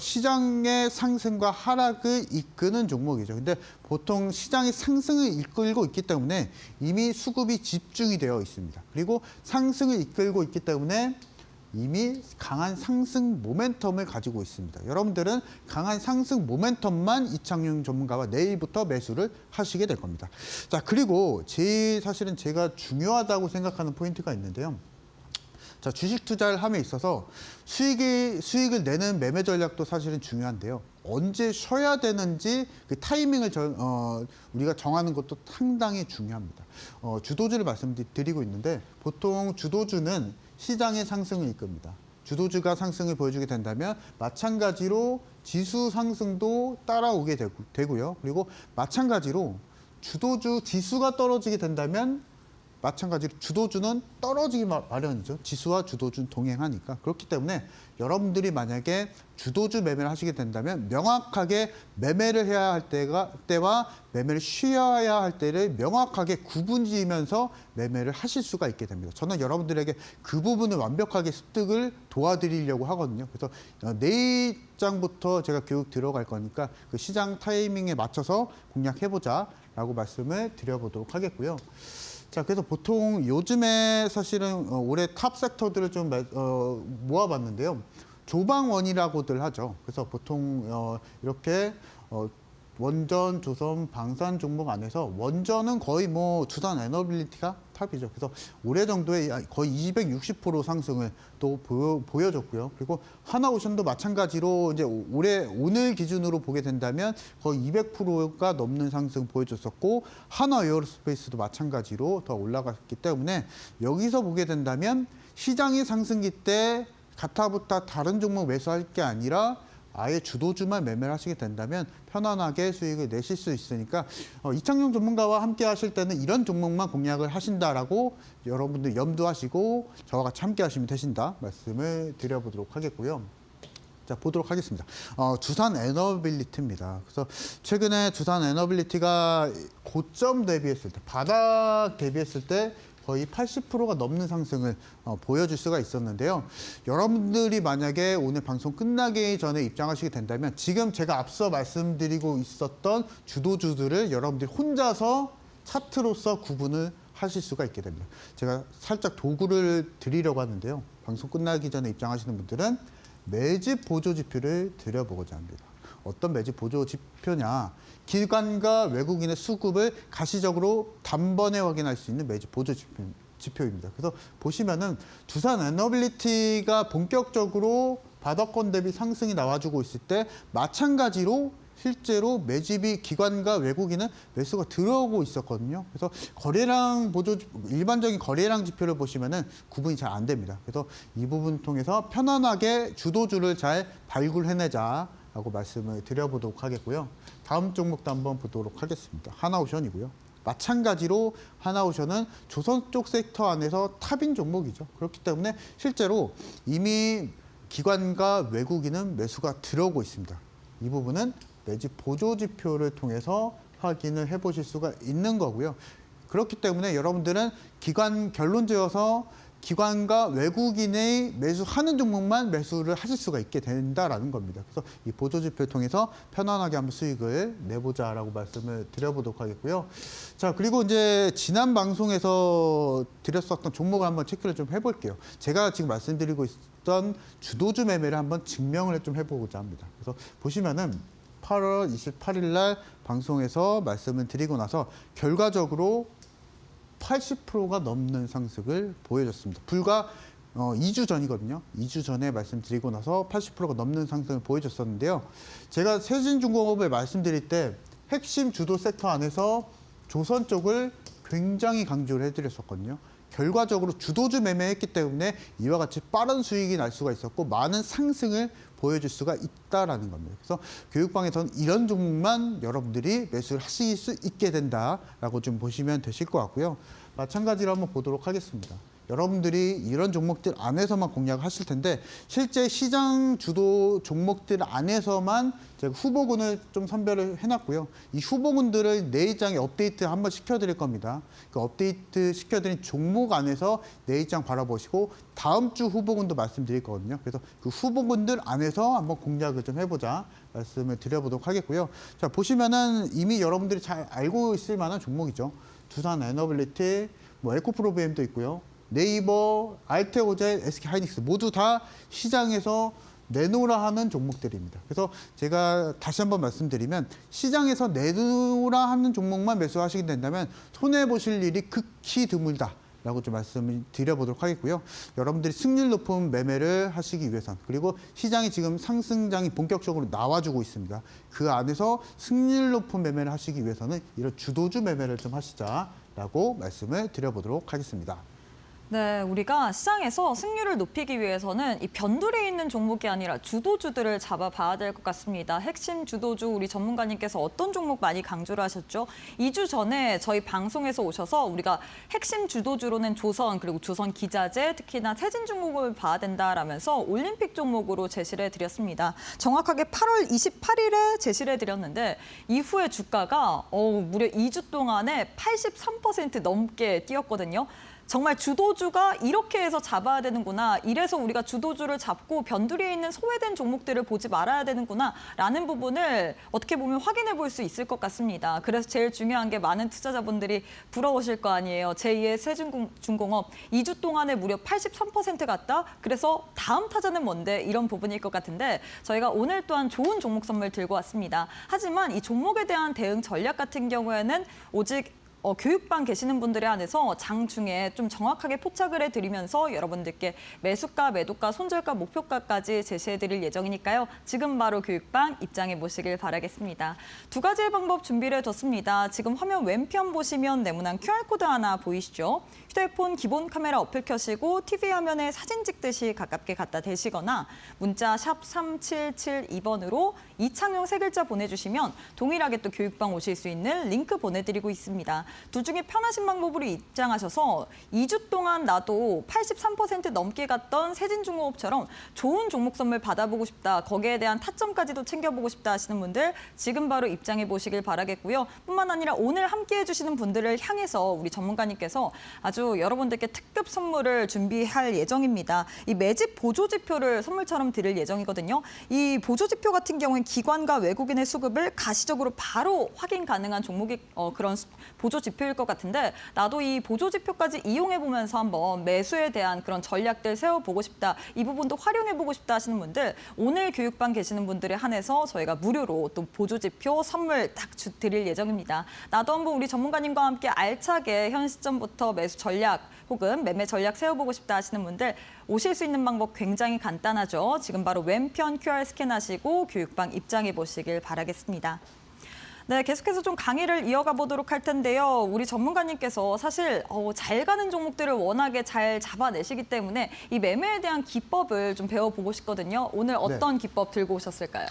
시장의 상승과 하락을 이끄는 종목이죠. 근데 보통 시장의 상승을 이끌고 있기 때문에 이미 수급이 집중이 되어 있습니다. 그리고 상승을 이끌고 있기 때문에 이미 강한 상승 모멘텀을 가지고 있습니다. 여러분들은 강한 상승 모멘텀만 이창용 전문가와 내일부터 매수를 하시게 될 겁니다. 자, 그리고 사실은 제가 중요하다고 생각하는 포인트가 있는데요. 자, 주식 투자를 함에 있어서 수익을 내는 매매 전략도 사실은 중요한데요. 언제 쉬어야 되는지 그 타이밍을 우리가 정하는 것도 상당히 중요합니다. 주도주를 말씀드리고 있는데, 보통 주도주는 시장의 상승을 이끕니다. 주도주가 상승을 보여주게 된다면 마찬가지로 지수 상승도 따라오게 되고요. 그리고 마찬가지로 주도주 지수가 떨어지게 된다면 마찬가지로 주도주는 떨어지기 마련이죠. 지수와 주도주는 동행하니까. 그렇기 때문에 여러분들이 만약에 주도주 매매를 하시게 된다면 명확하게 매매를 해야 할 때와 매매를 쉬어야 할 때를 명확하게 구분지으면서 매매를 하실 수가 있게 됩니다. 저는 여러분들에게 그 부분을 완벽하게 습득을 도와드리려고 하거든요. 그래서 내일 장부터 제가 교육 들어갈 거니까 그 시장 타이밍에 맞춰서 공략해보자라고 말씀을 드려보도록 하겠고요. 자, 그래서 보통 요즘에 사실은 올해 탑 섹터들을 좀 모아봤는데요. 조방원이라고들 하죠. 그래서 보통 이렇게 원전, 조선, 방산 종목 안에서 원전은 거의 뭐 두산 에너빌리티가 탑이죠. 그래서 올해 정도에 거의 260% 상승을 또 보여줬고요. 그리고 하나오션도 마찬가지로 이제 오늘 기준으로 보게 된다면 거의 200%가 넘는 상승 보여줬었고, 하나 에어로스페이스도 마찬가지로 더 올라갔기 때문에 여기서 보게 된다면 시장이 상승기 때 가타부타 다른 종목 매수할 게 아니라 아예 주도주만 매매를 하시게 된다면 편안하게 수익을 내실 수 있으니까 이창용 전문가와 함께 하실 때는 이런 종목만 공략을 하신다라고 여러분들 염두하시고 저와 같이 함께 하시면 되신다 말씀을 드려보도록 하겠고요. 자, 보도록 하겠습니다. 두산 에너빌리티입니다. 그래서 최근에 두산 에너빌리티가 고점 대비했을 때, 바닥 대비했을 때 거의 80%가 넘는 상승을 보여줄 수가 있었는데요. 여러분들이 만약에 오늘 방송 끝나기 전에 입장하시게 된다면 지금 제가 앞서 말씀드리고 있었던 주도주들을 여러분들이 혼자서 차트로서 구분을 하실 수가 있게 됩니다. 제가 살짝 도구를 드리려고 하는데요. 방송 끝나기 전에 입장하시는 분들은 매집 보조 지표를 드려보고자 합니다. 어떤 매집 보조 지표냐? 기관과 외국인의 수급을 가시적으로 단번에 확인할 수 있는 매집 보조 지표입니다. 그래서 보시면은 두산 에너빌리티가 본격적으로 바닥권 대비 상승이 나와주고 있을 때 마찬가지로 실제로 매집이 기관과 외국인은 매수가 들어오고 있었거든요. 그래서 거래량 보조 일반적인 거래량 지표를 보시면은 구분이 잘 안 됩니다. 그래서 이 부분 통해서 편안하게 주도주를 잘 발굴해내자라고 말씀을 드려보도록 하겠고요. 다음 종목도 한번 보도록 하겠습니다. 하나오션이고요. 마찬가지로 하나오션은 조선 쪽 섹터 안에서 탑인 종목이죠. 그렇기 때문에 실제로 이미 기관과 외국인은 매수가 들어오고 있습니다. 이 부분은 매집 보조 지표를 통해서 확인을 해보실 수가 있는 거고요. 그렇기 때문에 여러분들은 기관 결론 지어서 기관과 외국인의 매수하는 종목만 매수를 하실 수가 있게 된다라는 겁니다. 그래서 이 보조 지표를 통해서 편안하게 한번 수익을 내보자라고 말씀을 드려보도록 하겠고요. 자, 그리고 이제 지난 방송에서 드렸었던 종목을 한번 체크를 좀 해볼게요. 제가 지금 말씀드리고 있던 주도주 매매를 한번 증명을 좀 해보고자 합니다. 그래서 보시면은 8월 28일 날 방송에서 말씀을 드리고 나서 결과적으로 80%가 넘는 상승을 보여줬습니다. 불과 2주 전이거든요. 2주 전에 말씀드리고 나서 80%가 넘는 상승을 보여줬었는데요. 제가 세진중공업을 말씀드릴 때 핵심 주도 섹터 안에서 조선 쪽을 굉장히 강조를 해드렸었거든요. 결과적으로 주도주 매매했기 때문에 이와 같이 빠른 수익이 날 수가 있었고 많은 상승을 보여줄 수가 있다라는 겁니다. 그래서 교육방에서는 이런 종목만 여러분들이 매수를 하실 수 있게 된다라고 좀 보시면 되실 것 같고요. 마찬가지로 한번 보도록 하겠습니다. 여러분들이 이런 종목들 안에서만 공략을 하실 텐데 실제 시장 주도 종목들 안에서만 제가 후보군을 좀 선별을 해놨고요. 이 후보군들을 내일장에 업데이트 한번 시켜드릴 겁니다. 그 업데이트 시켜드린 종목 안에서 내일장 바라보시고 다음 주 후보군도 말씀드릴 거거든요. 그래서 그 후보군들 안에서 한번 공략을 좀 해보자 말씀을 드려보도록 하겠고요. 자, 보시면은 이미 여러분들이 잘 알고 있을 만한 종목이죠. 두산 에너빌리티, 에코프로비엠도 있고요. 네이버, 알테오젠, SK하이닉스 모두 다 시장에서 내놓으라 하는 종목들입니다. 그래서 제가 다시 한번 말씀드리면 시장에서 내놓으라 하는 종목만 매수하시게 된다면 손해보실 일이 극히 드물다라고 좀 말씀을 드려보도록 하겠고요. 여러분들이 승률 높은 매매를 하시기 위해선 그리고 시장이 지금 상승장이 본격적으로 나와주고 있습니다. 그 안에서 승률 높은 매매를 하시기 위해서는 이런 주도주 매매를 좀 하시자라고 말씀을 드려보도록 하겠습니다. 네, 우리가 시장에서 승률을 높이기 위해서는 이 변두리에 있는 종목이 아니라 주도주들을 잡아봐야 될 것 같습니다. 핵심 주도주 우리 전문가님께서 어떤 종목 많이 강조를 하셨죠? 2주 전에 저희 방송에서 오셔서 우리가 핵심 주도주로는 조선 그리고 조선 기자재 특히나 세진중공업을 봐야 된다라면서 올림픽 종목으로 제시를 해드렸습니다. 정확하게 8월 28일에 제시를 해드렸는데 이후에 주가가 무려 2주 동안에 83% 넘게 뛰었거든요. 정말 주도주가 이렇게 해서 잡아야 되는구나. 이래서 우리가 주도주를 잡고 변두리에 있는 소외된 종목들을 보지 말아야 되는구나라는 부분을 어떻게 보면 확인해 볼 수 있을 것 같습니다. 그래서 제일 중요한 게 많은 투자자분들이 부러우실 거 아니에요. 제2의 세진중공업 2주 동안에 무려 83% 갔다. 그래서 다음 타자는 뭔데? 이런 부분일 것 같은데 저희가 오늘 또한 좋은 종목 선물 들고 왔습니다. 하지만 이 종목에 대한 대응 전략 같은 경우에는 오직 교육반 계시는 분들에 한해서 장 중에 좀 정확하게 포착을 해드리면서 여러분들께 매수가, 매도가, 손절가, 목표가까지 제시해드릴 예정이니까요. 지금 바로 교육방 입장해 보시길 바라겠습니다. 두 가지의 방법 준비를 해뒀습니다. 지금 화면 왼편 보시면 네모난 QR코드 하나 보이시죠? 휴대폰 기본 카메라 어플 켜시고 TV 화면에 사진 찍듯이 가깝게 갖다 대시거나 문자 샵 3772번으로 이창용 세 글자 보내주시면 동일하게 또 교육방 오실 수 있는 링크 보내드리고 있습니다. 둘 중에 편하신 방법으로 입장하셔서 2주 동안 나도 83% 넘게 갔던 세진중공업처럼 좋은 종목 선물 받아보고 싶다. 거기에 대한 타점까지도 챙겨보고 싶다 하시는 분들 지금 바로 입장해 보시길 바라겠고요. 뿐만 아니라 오늘 함께해 주시는 분들을 향해서 우리 전문가님께서 아주 여러분들께 특급 선물을 준비할 예정입니다. 이 매집 보조지표를 선물처럼 드릴 예정이거든요. 이 보조지표 같은 경우는 기관과 외국인의 수급을 가시적으로 바로 확인 가능한 종목이 그런 보조지표일 것 같은데 나도 이 보조지표까지 이용해보면서 한번 매수에 대한 그런 전략들 세워보고 싶다. 이 부분도 활용해보고 싶다 하시는 분들 오늘 교육방 계시는 분들에 한해서 저희가 무료로 또 보조지표 선물 딱 드릴 예정입니다. 나도 한번 우리 전문가님과 함께 알차게 현 시점부터 매수 전략 혹은 매매 전략 세워보고 싶다 하시는 분들 오실 수 있는 방법 굉장히 간단하죠. 지금 바로 왼편 QR 스캔하시고 교육방 입장해 보시길 바라겠습니다. 네, 계속해서 좀 강의를 이어가 보도록 할 텐데요. 우리 전문가님께서 사실 잘 가는 종목들을 워낙에 잘 잡아내시기 때문에 이 매매에 대한 기법을 좀 배워보고 싶거든요. 오늘 어떤 기법 들고 오셨을까요?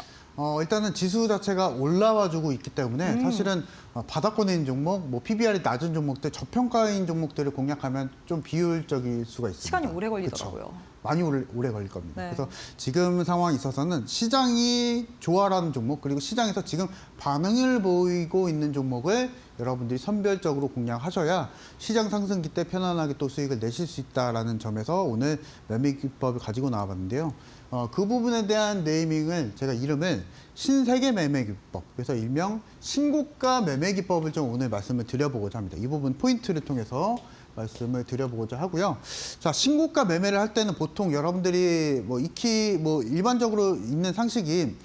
일단은 지수 자체가 올라와주고 있기 때문에 사실은 바닥권에 있는 종목, 뭐 PBR이 낮은 종목들, 저평가인 종목들을 공략하면 좀 비효율적일 수가 있습니다. 시간이 오래 걸리더라고요. 그쵸. 많이 오래 걸릴 겁니다. 네. 그래서 지금 상황에 있어서는 시장이 좋아라는 종목 그리고 시장에서 지금 반응을 보이고 있는 종목을 여러분들이 선별적으로 공략하셔야 시장 상승기 때 편안하게 또 수익을 내실 수 있다는 점에서 오늘 매매 기법을 가지고 나와봤는데요. 그 부분에 대한 네이밍을 제가 이름을 신세계 매매 기법, 그래서 일명 신고가 매매 기법을 좀 오늘 말씀을 드려보고자 합니다. 이 부분 포인트를 통해서 말씀을 드려보고자 하고요. 자, 신고가 매매를 할 때는 보통 여러분들이 뭐 익히 뭐 일반적으로 있는 상식이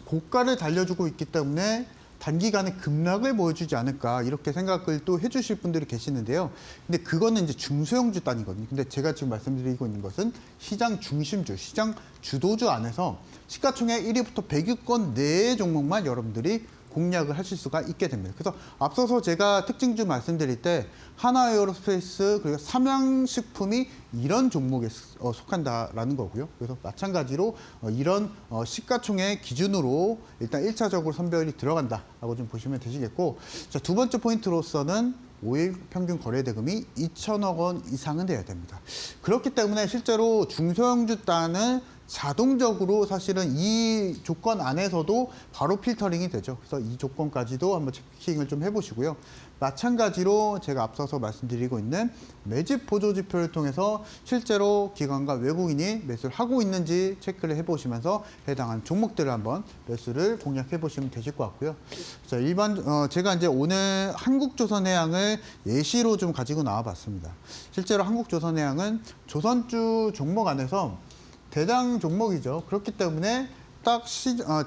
고가를 달려주고 있기 때문에 단기간에 급락을 보여주지 않을까 이렇게 생각을 또 해주실 분들이 계시는데요. 근데 그거는 이제 중소형주 단위거든요. 근데 제가 지금 말씀드리고 있는 것은 시장 중심주, 시장 주도주 안에서 시가총액 1위부터 100위권 내의 종목만 여러분들이 공략을 하실 수가 있게 됩니다. 그래서 앞서서 제가 특징주 말씀드릴 때 하나에어로스페이스 그리고 삼양식품이 이런 종목에 속한다라는 거고요. 그래서 마찬가지로 이런 시가총액 기준으로 일단 1차적으로 선별이 들어간다라고 좀 보시면 되시겠고, 자, 두 번째 포인트로서는 5일 평균 거래 대금이 2천억 원 이상은 돼야 됩니다. 그렇기 때문에 실제로 중소형주 단을 자동적으로 사실은 이 조건 안에서도 바로 필터링이 되죠. 그래서 이 조건까지도 한번 체킹을 좀 해보시고요. 마찬가지로 제가 앞서서 말씀드리고 있는 매집 보조지표를 통해서 실제로 기관과 외국인이 매수를 하고 있는지 체크를 해보시면서 해당하는 종목들을 한번 매수를 공략해 보시면 되실 것 같고요. 자, 제가 이제 오늘 한국조선해양을 예시로 좀 가지고 나와봤습니다. 실제로 한국조선해양은 조선주 종목 안에서 대장 종목이죠. 그렇기 때문에 딱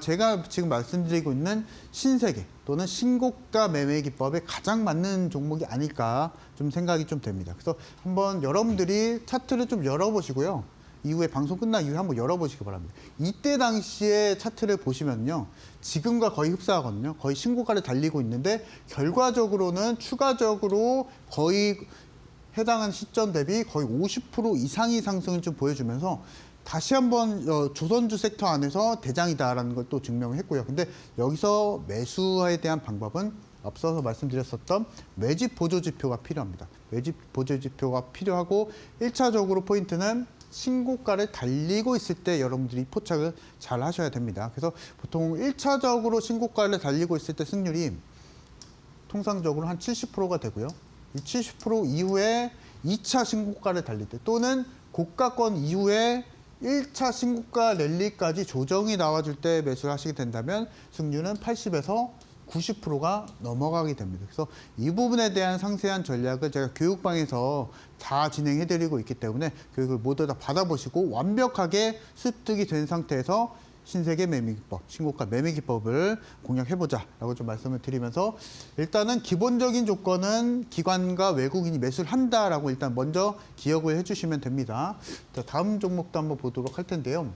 제가 지금 말씀드리고 있는 신세계 또는 신고가 매매 기법에 가장 맞는 종목이 아닐까 좀 생각이 좀 됩니다. 그래서 한번 여러분들이 차트를 좀 열어보시고요. 이후에 방송 끝난 이후에 한번 열어보시기 바랍니다. 이때 당시에 차트를 보시면요. 지금과 거의 흡사하거든요. 거의 신고가를 달리고 있는데 결과적으로는 추가적으로 거의 해당한 시점 대비 거의 50% 이상의 상승을 좀 보여주면서 다시 한번 조선주 섹터 안에서 대장이다라는 걸 또 증명을 했고요. 근데 여기서 매수에 대한 방법은 앞서서 말씀드렸었던 매집 보조지표가 필요합니다. 매집 보조지표가 필요하고 1차적으로 포인트는 신고가를 달리고 있을 때 여러분들이 포착을 잘 하셔야 됩니다. 그래서 보통 1차적으로 신고가를 달리고 있을 때 승률이 통상적으로 한 70%가 되고요. 이 70% 이후에 2차 신고가를 달릴 때 또는 고가권 이후에 1차 신고가 랠리까지 조정이 나와줄 때 매수를 하시게 된다면 승률은 80에서 90%가 넘어가게 됩니다. 그래서 이 부분에 대한 상세한 전략을 제가 교육방에서 다 진행해드리고 있기 때문에 교육을 모두 다 받아보시고 완벽하게 습득이 된 상태에서 신세계 매매기법, 신고가 매매기법을 공략해보자라고 좀 말씀을 드리면서 일단은 기본적인 조건은 기관과 외국인이 매수를 한다라고 일단 먼저 기억을 해주시면 됩니다. 자, 다음 종목도 한번 보도록 할 텐데요.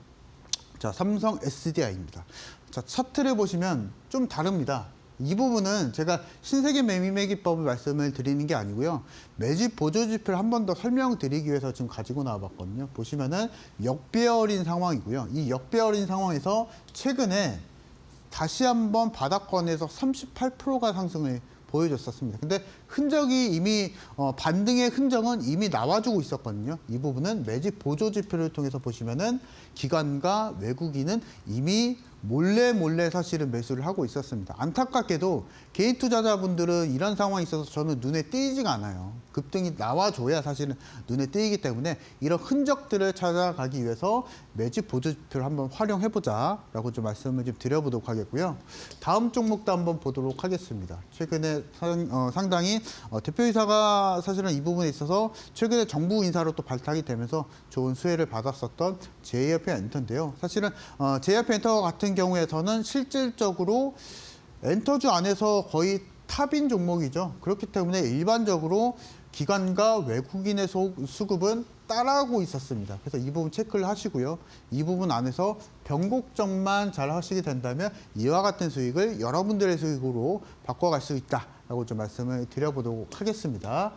자, 삼성 SDI입니다. 자, 차트를 보시면 좀 다릅니다. 이 부분은 제가 신세계 매매기법을 말씀을 드리는 게 아니고요. 매집 보조 지표를 한 번 더 설명드리기 위해서 지금 가지고 나와봤거든요. 보시면은 역배열인 상황이고요. 이 역배열인 상황에서 최근에 다시 한번 바닥권에서 38%가 상승을 보여줬었습니다. 근데 흔적이 이미 반등의 흔적은 이미 나와주고 있었거든요. 이 부분은 매집 보조 지표를 통해서 보시면은 기관과 외국인은 이미 몰래 사실은 매수를 하고 있었습니다. 안타깝게도 개인 투자자분들은 이런 상황이 있어서 저는 눈에 띄지가 않아요. 급등이 나와줘야 사실은 눈에 띄기 때문에 이런 흔적들을 찾아가기 위해서 매집 보조 지표를 한번 활용해보자라고 좀 말씀을 좀 드려보도록 하겠고요. 다음 종목도 한번 보도록 하겠습니다. 최근에 상당히 대표이사가 사실은 이 부분에 있어서 최근에 정부 인사로 또 발탁이 되면서 좋은 수혜를 받았었던 JYP 엔터인데요. 사실은 JYP 엔터 같은 경우에서는 실질적으로 엔터주 안에서 거의 탑인 종목이죠. 그렇기 때문에 일반적으로 기관과 외국인의 수급은 따라하고 있었습니다. 그래서 이 부분 체크를 하시고요. 이 부분 안에서 변곡점만 잘 하시게 된다면 이와 같은 수익을 여러분들의 수익으로 바꿔갈 수 있다라고 좀 말씀을 드려보도록 하겠습니다.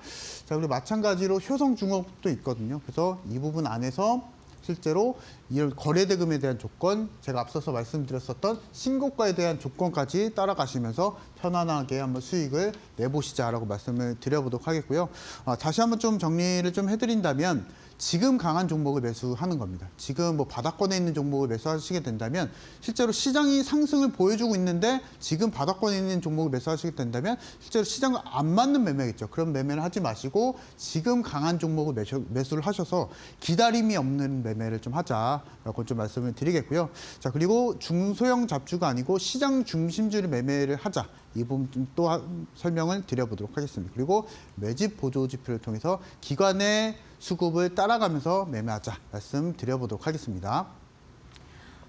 자, 그리고 마찬가지로 효성중업도 있거든요. 그래서 이 부분 안에서 실제로 이런 거래대금에 대한 조건, 제가 앞서서 말씀드렸었던 신고가에 대한 조건까지 따라가시면서 편안하게 한번 수익을 내보시자라고 말씀을 드려보도록 하겠고요. 다시 한번 좀 정리를 좀 해드린다면 지금 강한 종목을 매수하는 겁니다. 지금 뭐 바닥권에 있는 종목을 매수하시게 된다면 실제로 시장이 상승을 보여주고 있는데 지금 바닥권에 있는 종목을 매수하시게 된다면 실제로 시장과 안 맞는 매매겠죠. 그런 매매를 하지 마시고 지금 강한 종목을 매수를 하셔서 기다림이 없는 매매를 좀 하자라고 좀 말씀을 드리겠고요. 자, 그리고 중소형 잡주가 아니고 시장 중심주를 매매를 하자. 이 부분 좀 또 설명을 드려보도록 하겠습니다. 그리고 매집 보조 지표를 통해서 기관의 수급을 따라가면서 매매하자 말씀드려보도록 하겠습니다.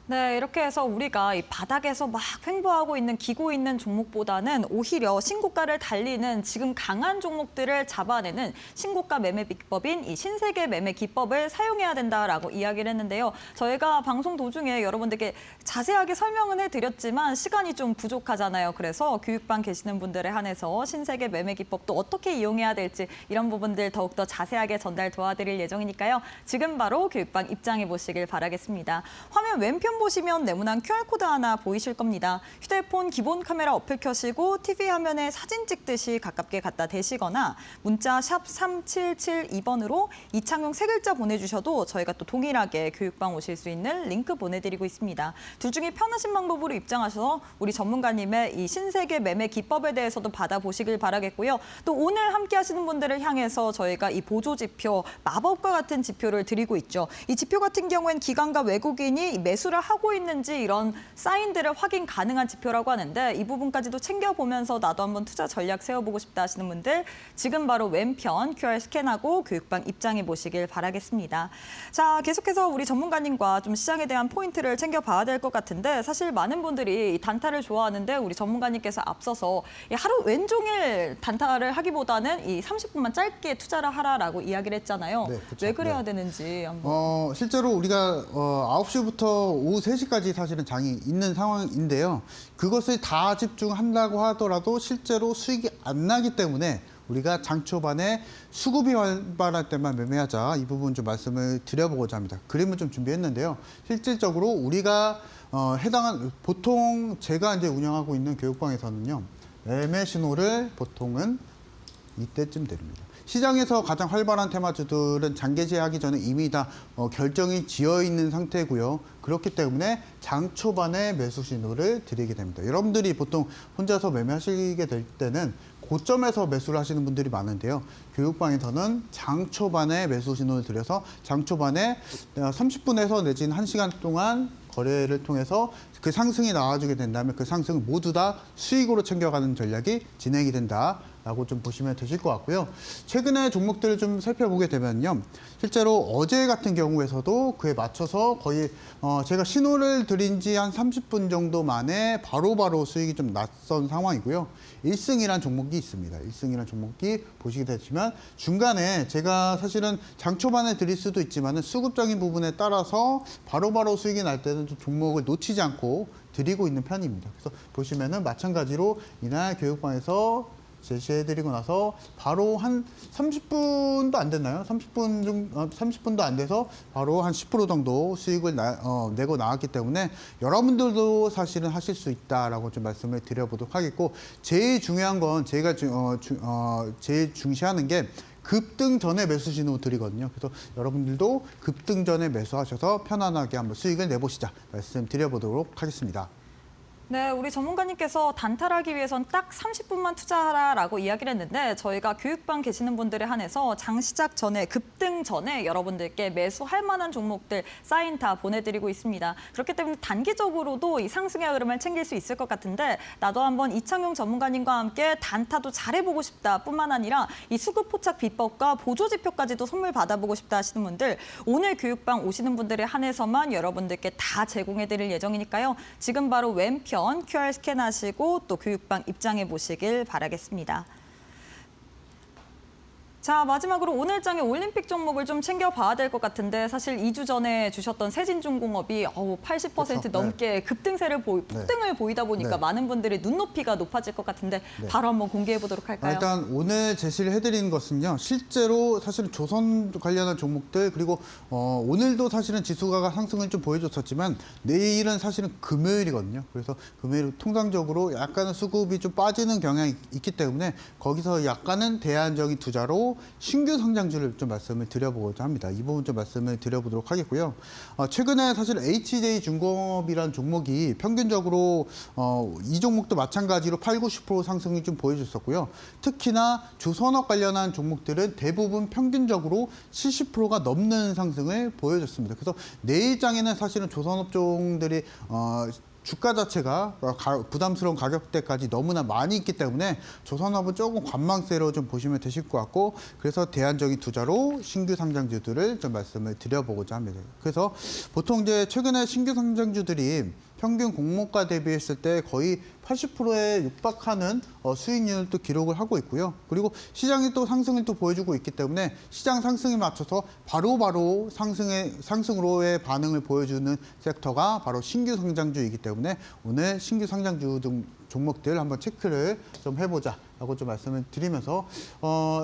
네, 이렇게 해서 우리가 이 바닥에서 막 횡보하고 있는 기고 있는 종목보다는 오히려 신고가를 달리는 지금 강한 종목들을 잡아내는 신고가 매매 비법인 이 신세계 매매 기법을 사용해야 된다라고 이야기를 했는데요. 저희가 방송 도중에 여러분들께 자세하게 설명은 해드렸지만 시간이 좀 부족하잖아요. 그래서 교육반 계시는 분들에 한해서 신세계 매매 기법도 어떻게 이용해야 될지 이런 부분들 더욱더 자세하게 전달 도와드릴 예정이니까요. 지금 바로 교육반 입장해 보시길 바라겠습니다. 화면 왼편 보시면 네모난 QR코드 하나 보이실 겁니다. 휴대폰 기본 카메라 어플 켜시고 TV 화면에 사진 찍듯이 가깝게 갖다 대시거나 문자 샵 3772번으로 이창용 세 글자 보내주셔도 저희가 또 동일하게 교육방 오실 수 있는 링크 보내드리고 있습니다. 둘 중에 편하신 방법으로 입장하셔서 우리 전문가님의 이 신세계 매매 기법에 대해서도 받아보시길 바라겠고요. 또 오늘 함께 하시는 분들을 향해서 저희가 이 보조 지표, 마법과 같은 지표를 드리고 있죠. 이 지표 같은 경우엔 기관과 외국인이 매수를 하고 있는지 이런 사인들을 확인 가능한 지표라고 하는데 이 부분까지도 챙겨보면서 나도 한번 투자 전략 세워보고 싶다 하시는 분들 지금 바로 왼편 QR 스캔하고 교육방 입장해 보시길 바라겠습니다. 자, 계속해서 우리 전문가님과 좀 시장에 대한 포인트를 챙겨봐야 될 것 같은데 사실 많은 분들이 단타를 좋아하는데 우리 전문가님께서 앞서서 하루 웬종일 단타를 하기보다는 이 30분만 짧게 투자를 하라라고 이야기를 했잖아요. 네, 그렇죠. 왜 그래야 네. 되는지 한번. 실제로 우리가 9시부터 오후 3시까지 사실은 장이 있는 상황인데요. 그것을 다 집중한다고 하더라도 실제로 수익이 안 나기 때문에 우리가 장 초반에 수급이 활발할 때만 매매하자 이 부분 좀 말씀을 드려보고자 합니다. 그림을 좀 준비했는데요. 실질적으로 우리가 해당한 보통 제가 이제 운영하고 있는 교육방에서는요. 매매 신호를 보통은 이때쯤 드립니다. 시장에서 가장 활발한 테마주들은 장개시하기 전에 이미 다 결정이 지어 있는 상태고요. 그렇기 때문에 장 초반에 매수 신호를 드리게 됩니다. 여러분들이 보통 혼자서 매매하시게 될 때는 고점에서 매수를 하시는 분들이 많은데요. 교육방에서는 장 초반에 매수 신호를 드려서 장 초반에 30분에서 내지는 1시간 동안 거래를 통해서 그 상승이 나와주게 된다면 그 상승을 모두 다 수익으로 챙겨가는 전략이 진행이 된다. 라고 좀 보시면 되실 것 같고요. 최근에 종목들을 좀 살펴보게 되면요. 실제로 어제 같은 경우에서도 그에 맞춰서 거의 제가 신호를 드린 지 한 30분 정도 만에 바로바로 수익이 좀 났던 상황이고요. 1승이란 종목이 있습니다. 1승이란 종목이 보시게 되시면 중간에 제가 사실은 장 초반에 드릴 수도 있지만 수급적인 부분에 따라서 바로바로 수익이 날 때는 좀 종목을 놓치지 않고 드리고 있는 편입니다. 그래서 보시면은 마찬가지로 이날 교육방에서 제시해드리고 나서 바로 한 30분도 안 됐나요? 30분도 안 돼서 바로 한 10% 정도 수익을 내고 나왔기 때문에 여러분들도 사실은 하실 수 있다라고 좀 말씀을 드려보도록 하겠고, 제일 중요한 건 제가 제일 중시하는 게 급등 전에 매수 신호 드리거든요. 그래서 여러분들도 급등 전에 매수하셔서 편안하게 한번 수익을 내보시자 말씀드려보도록 하겠습니다. 네, 우리 전문가님께서 단타하기 위해선 딱 30분만 투자하라라고 이야기를 했는데 저희가 교육방 계시는 분들에 한해서 장 시작 전에 급등 전에 여러분들께 매수할 만한 종목들 사인 다 보내드리고 있습니다. 그렇기 때문에 단기적으로도 이 상승의 흐름을 챙길 수 있을 것 같은데 나도 한번 이창용 전문가님과 함께 단타도 잘해보고 싶다 뿐만 아니라 이 수급 포착 비법과 보조 지표까지도 선물 받아보고 싶다 하시는 분들 오늘 교육방 오시는 분들에 한해서만 여러분들께 다 제공해드릴 예정이니까요. 지금 바로 왼편 QR 스캔하시고 또 교육방 입장해 보시길 바라겠습니다. 자, 마지막으로 오늘 장의 올림픽 종목을 좀 챙겨봐야 될 것 같은데 사실 2주 전에 주셨던 세진중공업이 80% 그렇죠. 넘게 급등세를 폭등을 보이다 보니까 네. 많은 분들이 눈높이가 높아질 것 같은데 바로 한번 공개해 보도록 할까요? 일단 오늘 제시를 해드리는 것은요. 실제로 사실은 조선 관련한 종목들 그리고 오늘도 사실은 지수가 상승을 좀 보여줬었지만 내일은 사실은 금요일이거든요. 그래서 금요일 통상적으로 약간은 수급이 좀 빠지는 경향이 있기 때문에 거기서 약간은 대안적인 투자로 신규 성장주를 좀 말씀을 드려보고자 합니다. 이 부분 좀 말씀을 드려보도록 하겠고요. 최근에 사실 HJ중공업이라는 종목이 평균적으로 이 종목도 마찬가지로 8, 90% 상승이 좀 보여줬었고요. 특히나 조선업 관련한 종목들은 대부분 평균적으로 70%가 넘는 상승을 보여줬습니다. 그래서 내일장에는 사실은 조선업종들이 주가 자체가 부담스러운 가격대까지 너무나 많이 있기 때문에 조선업은 조금 관망세로 좀 보시면 되실 것 같고, 그래서 대안적인 투자로 신규 상장주들을 좀 말씀을 드려보고자 합니다. 그래서 보통 이제 최근에 신규 상장주들이 평균 공모가 대비했을 때 거의 80%에 육박하는 수익률을 또 기록을 하고 있고요. 그리고 시장이 또 상승을 또 보여주고 있기 때문에 시장 상승에 맞춰서 바로바로 상승으로의 반응을 보여주는 섹터가 바로 신규 상장주이기 때문에 오늘 신규 상장주 등 종목들 한번 체크를 좀 해보자라고 좀 말씀을 드리면서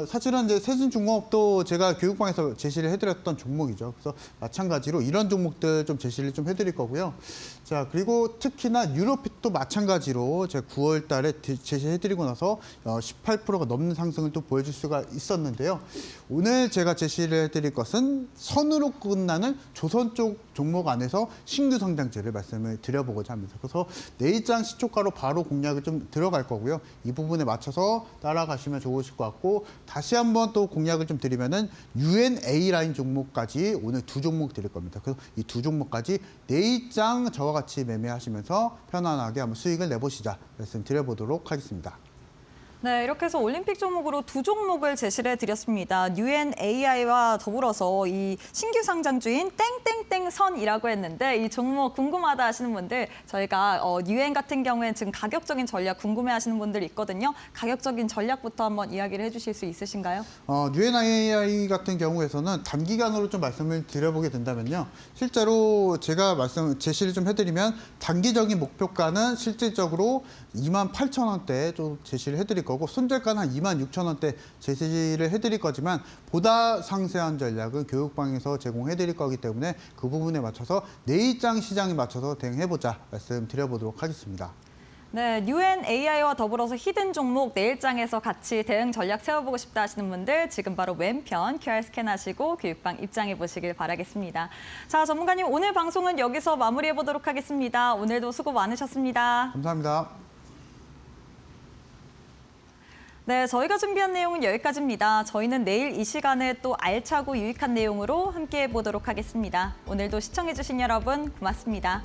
사실은 이제 세진중공업도 제가 교육방에서 제시를 해드렸던 종목이죠. 그래서 마찬가지로 이런 종목들 좀 제시를 좀 해드릴 거고요. 자, 그리고 특히나 유로핏도 마찬가지로 제가 9월 달에 제시해드리고 나서 18%가 넘는 상승을 또 보여줄 수가 있었는데요. 오늘 제가 제시를 해드릴 것은 선으로 끝나는 조선 쪽 종목 안에서 신규 성장주를 말씀을 드려보고자 합니다. 그래서 내일장 시초가로 바로 공략을 좀 들어갈 거고요. 이 부분에 맞춰서 따라가시면 좋으실 것 같고, 다시 한번 또 공략을 좀 드리면은 UNA 라인 종목까지 오늘 두 종목 드릴 겁니다. 그래서 이 두 종목까지 내일장 저와 같이 매매하시면서 편안하게 한번 수익을 내보시자 말씀드려보도록 하겠습니다. 네, 이렇게 해서 올림픽 종목으로 두 종목을 제시를 해드렸습니다. UNAI와 더불어서 이 신규 상장주인 땡땡땡선이라고 했는데 이 종목 궁금하다 하시는 분들 저희가 UN 같은 경우에는 지금 가격적인 전략 궁금해하시는 분들 있거든요. 가격적인 전략부터 한번 이야기를 해주실 수 있으신가요? UNAI 같은 경우에서는 단기간으로 좀 말씀을 드려보게 된다면요. 실제로 제가 제시를 좀 해드리면 단기적인 목표가는 실질적으로 28,000원대 좀 제시를 해드릴 거고 손절가는 한 26,000원대 제시를 해드릴 거지만 보다 상세한 전략은 교육방에서 제공해드릴 거기 때문에 그 부분에 맞춰서 내일장 시장에 맞춰서 대응해보자 말씀드려보도록 하겠습니다. 네, UNAI와 더불어서 히든 종목 내일장에서 같이 대응 전략 세워보고 싶다 하시는 분들 지금 바로 왼편 QR 스캔하시고 교육방 입장해 보시길 바라겠습니다. 자, 전문가님 오늘 방송은 여기서 마무리해 보도록 하겠습니다. 오늘도 수고 많으셨습니다. 감사합니다. 네, 저희가 준비한 내용은 여기까지입니다. 저희는 내일 이 시간에 또 알차고 유익한 내용으로 함께해 보도록 하겠습니다. 오늘도 시청해 주신 여러분 고맙습니다.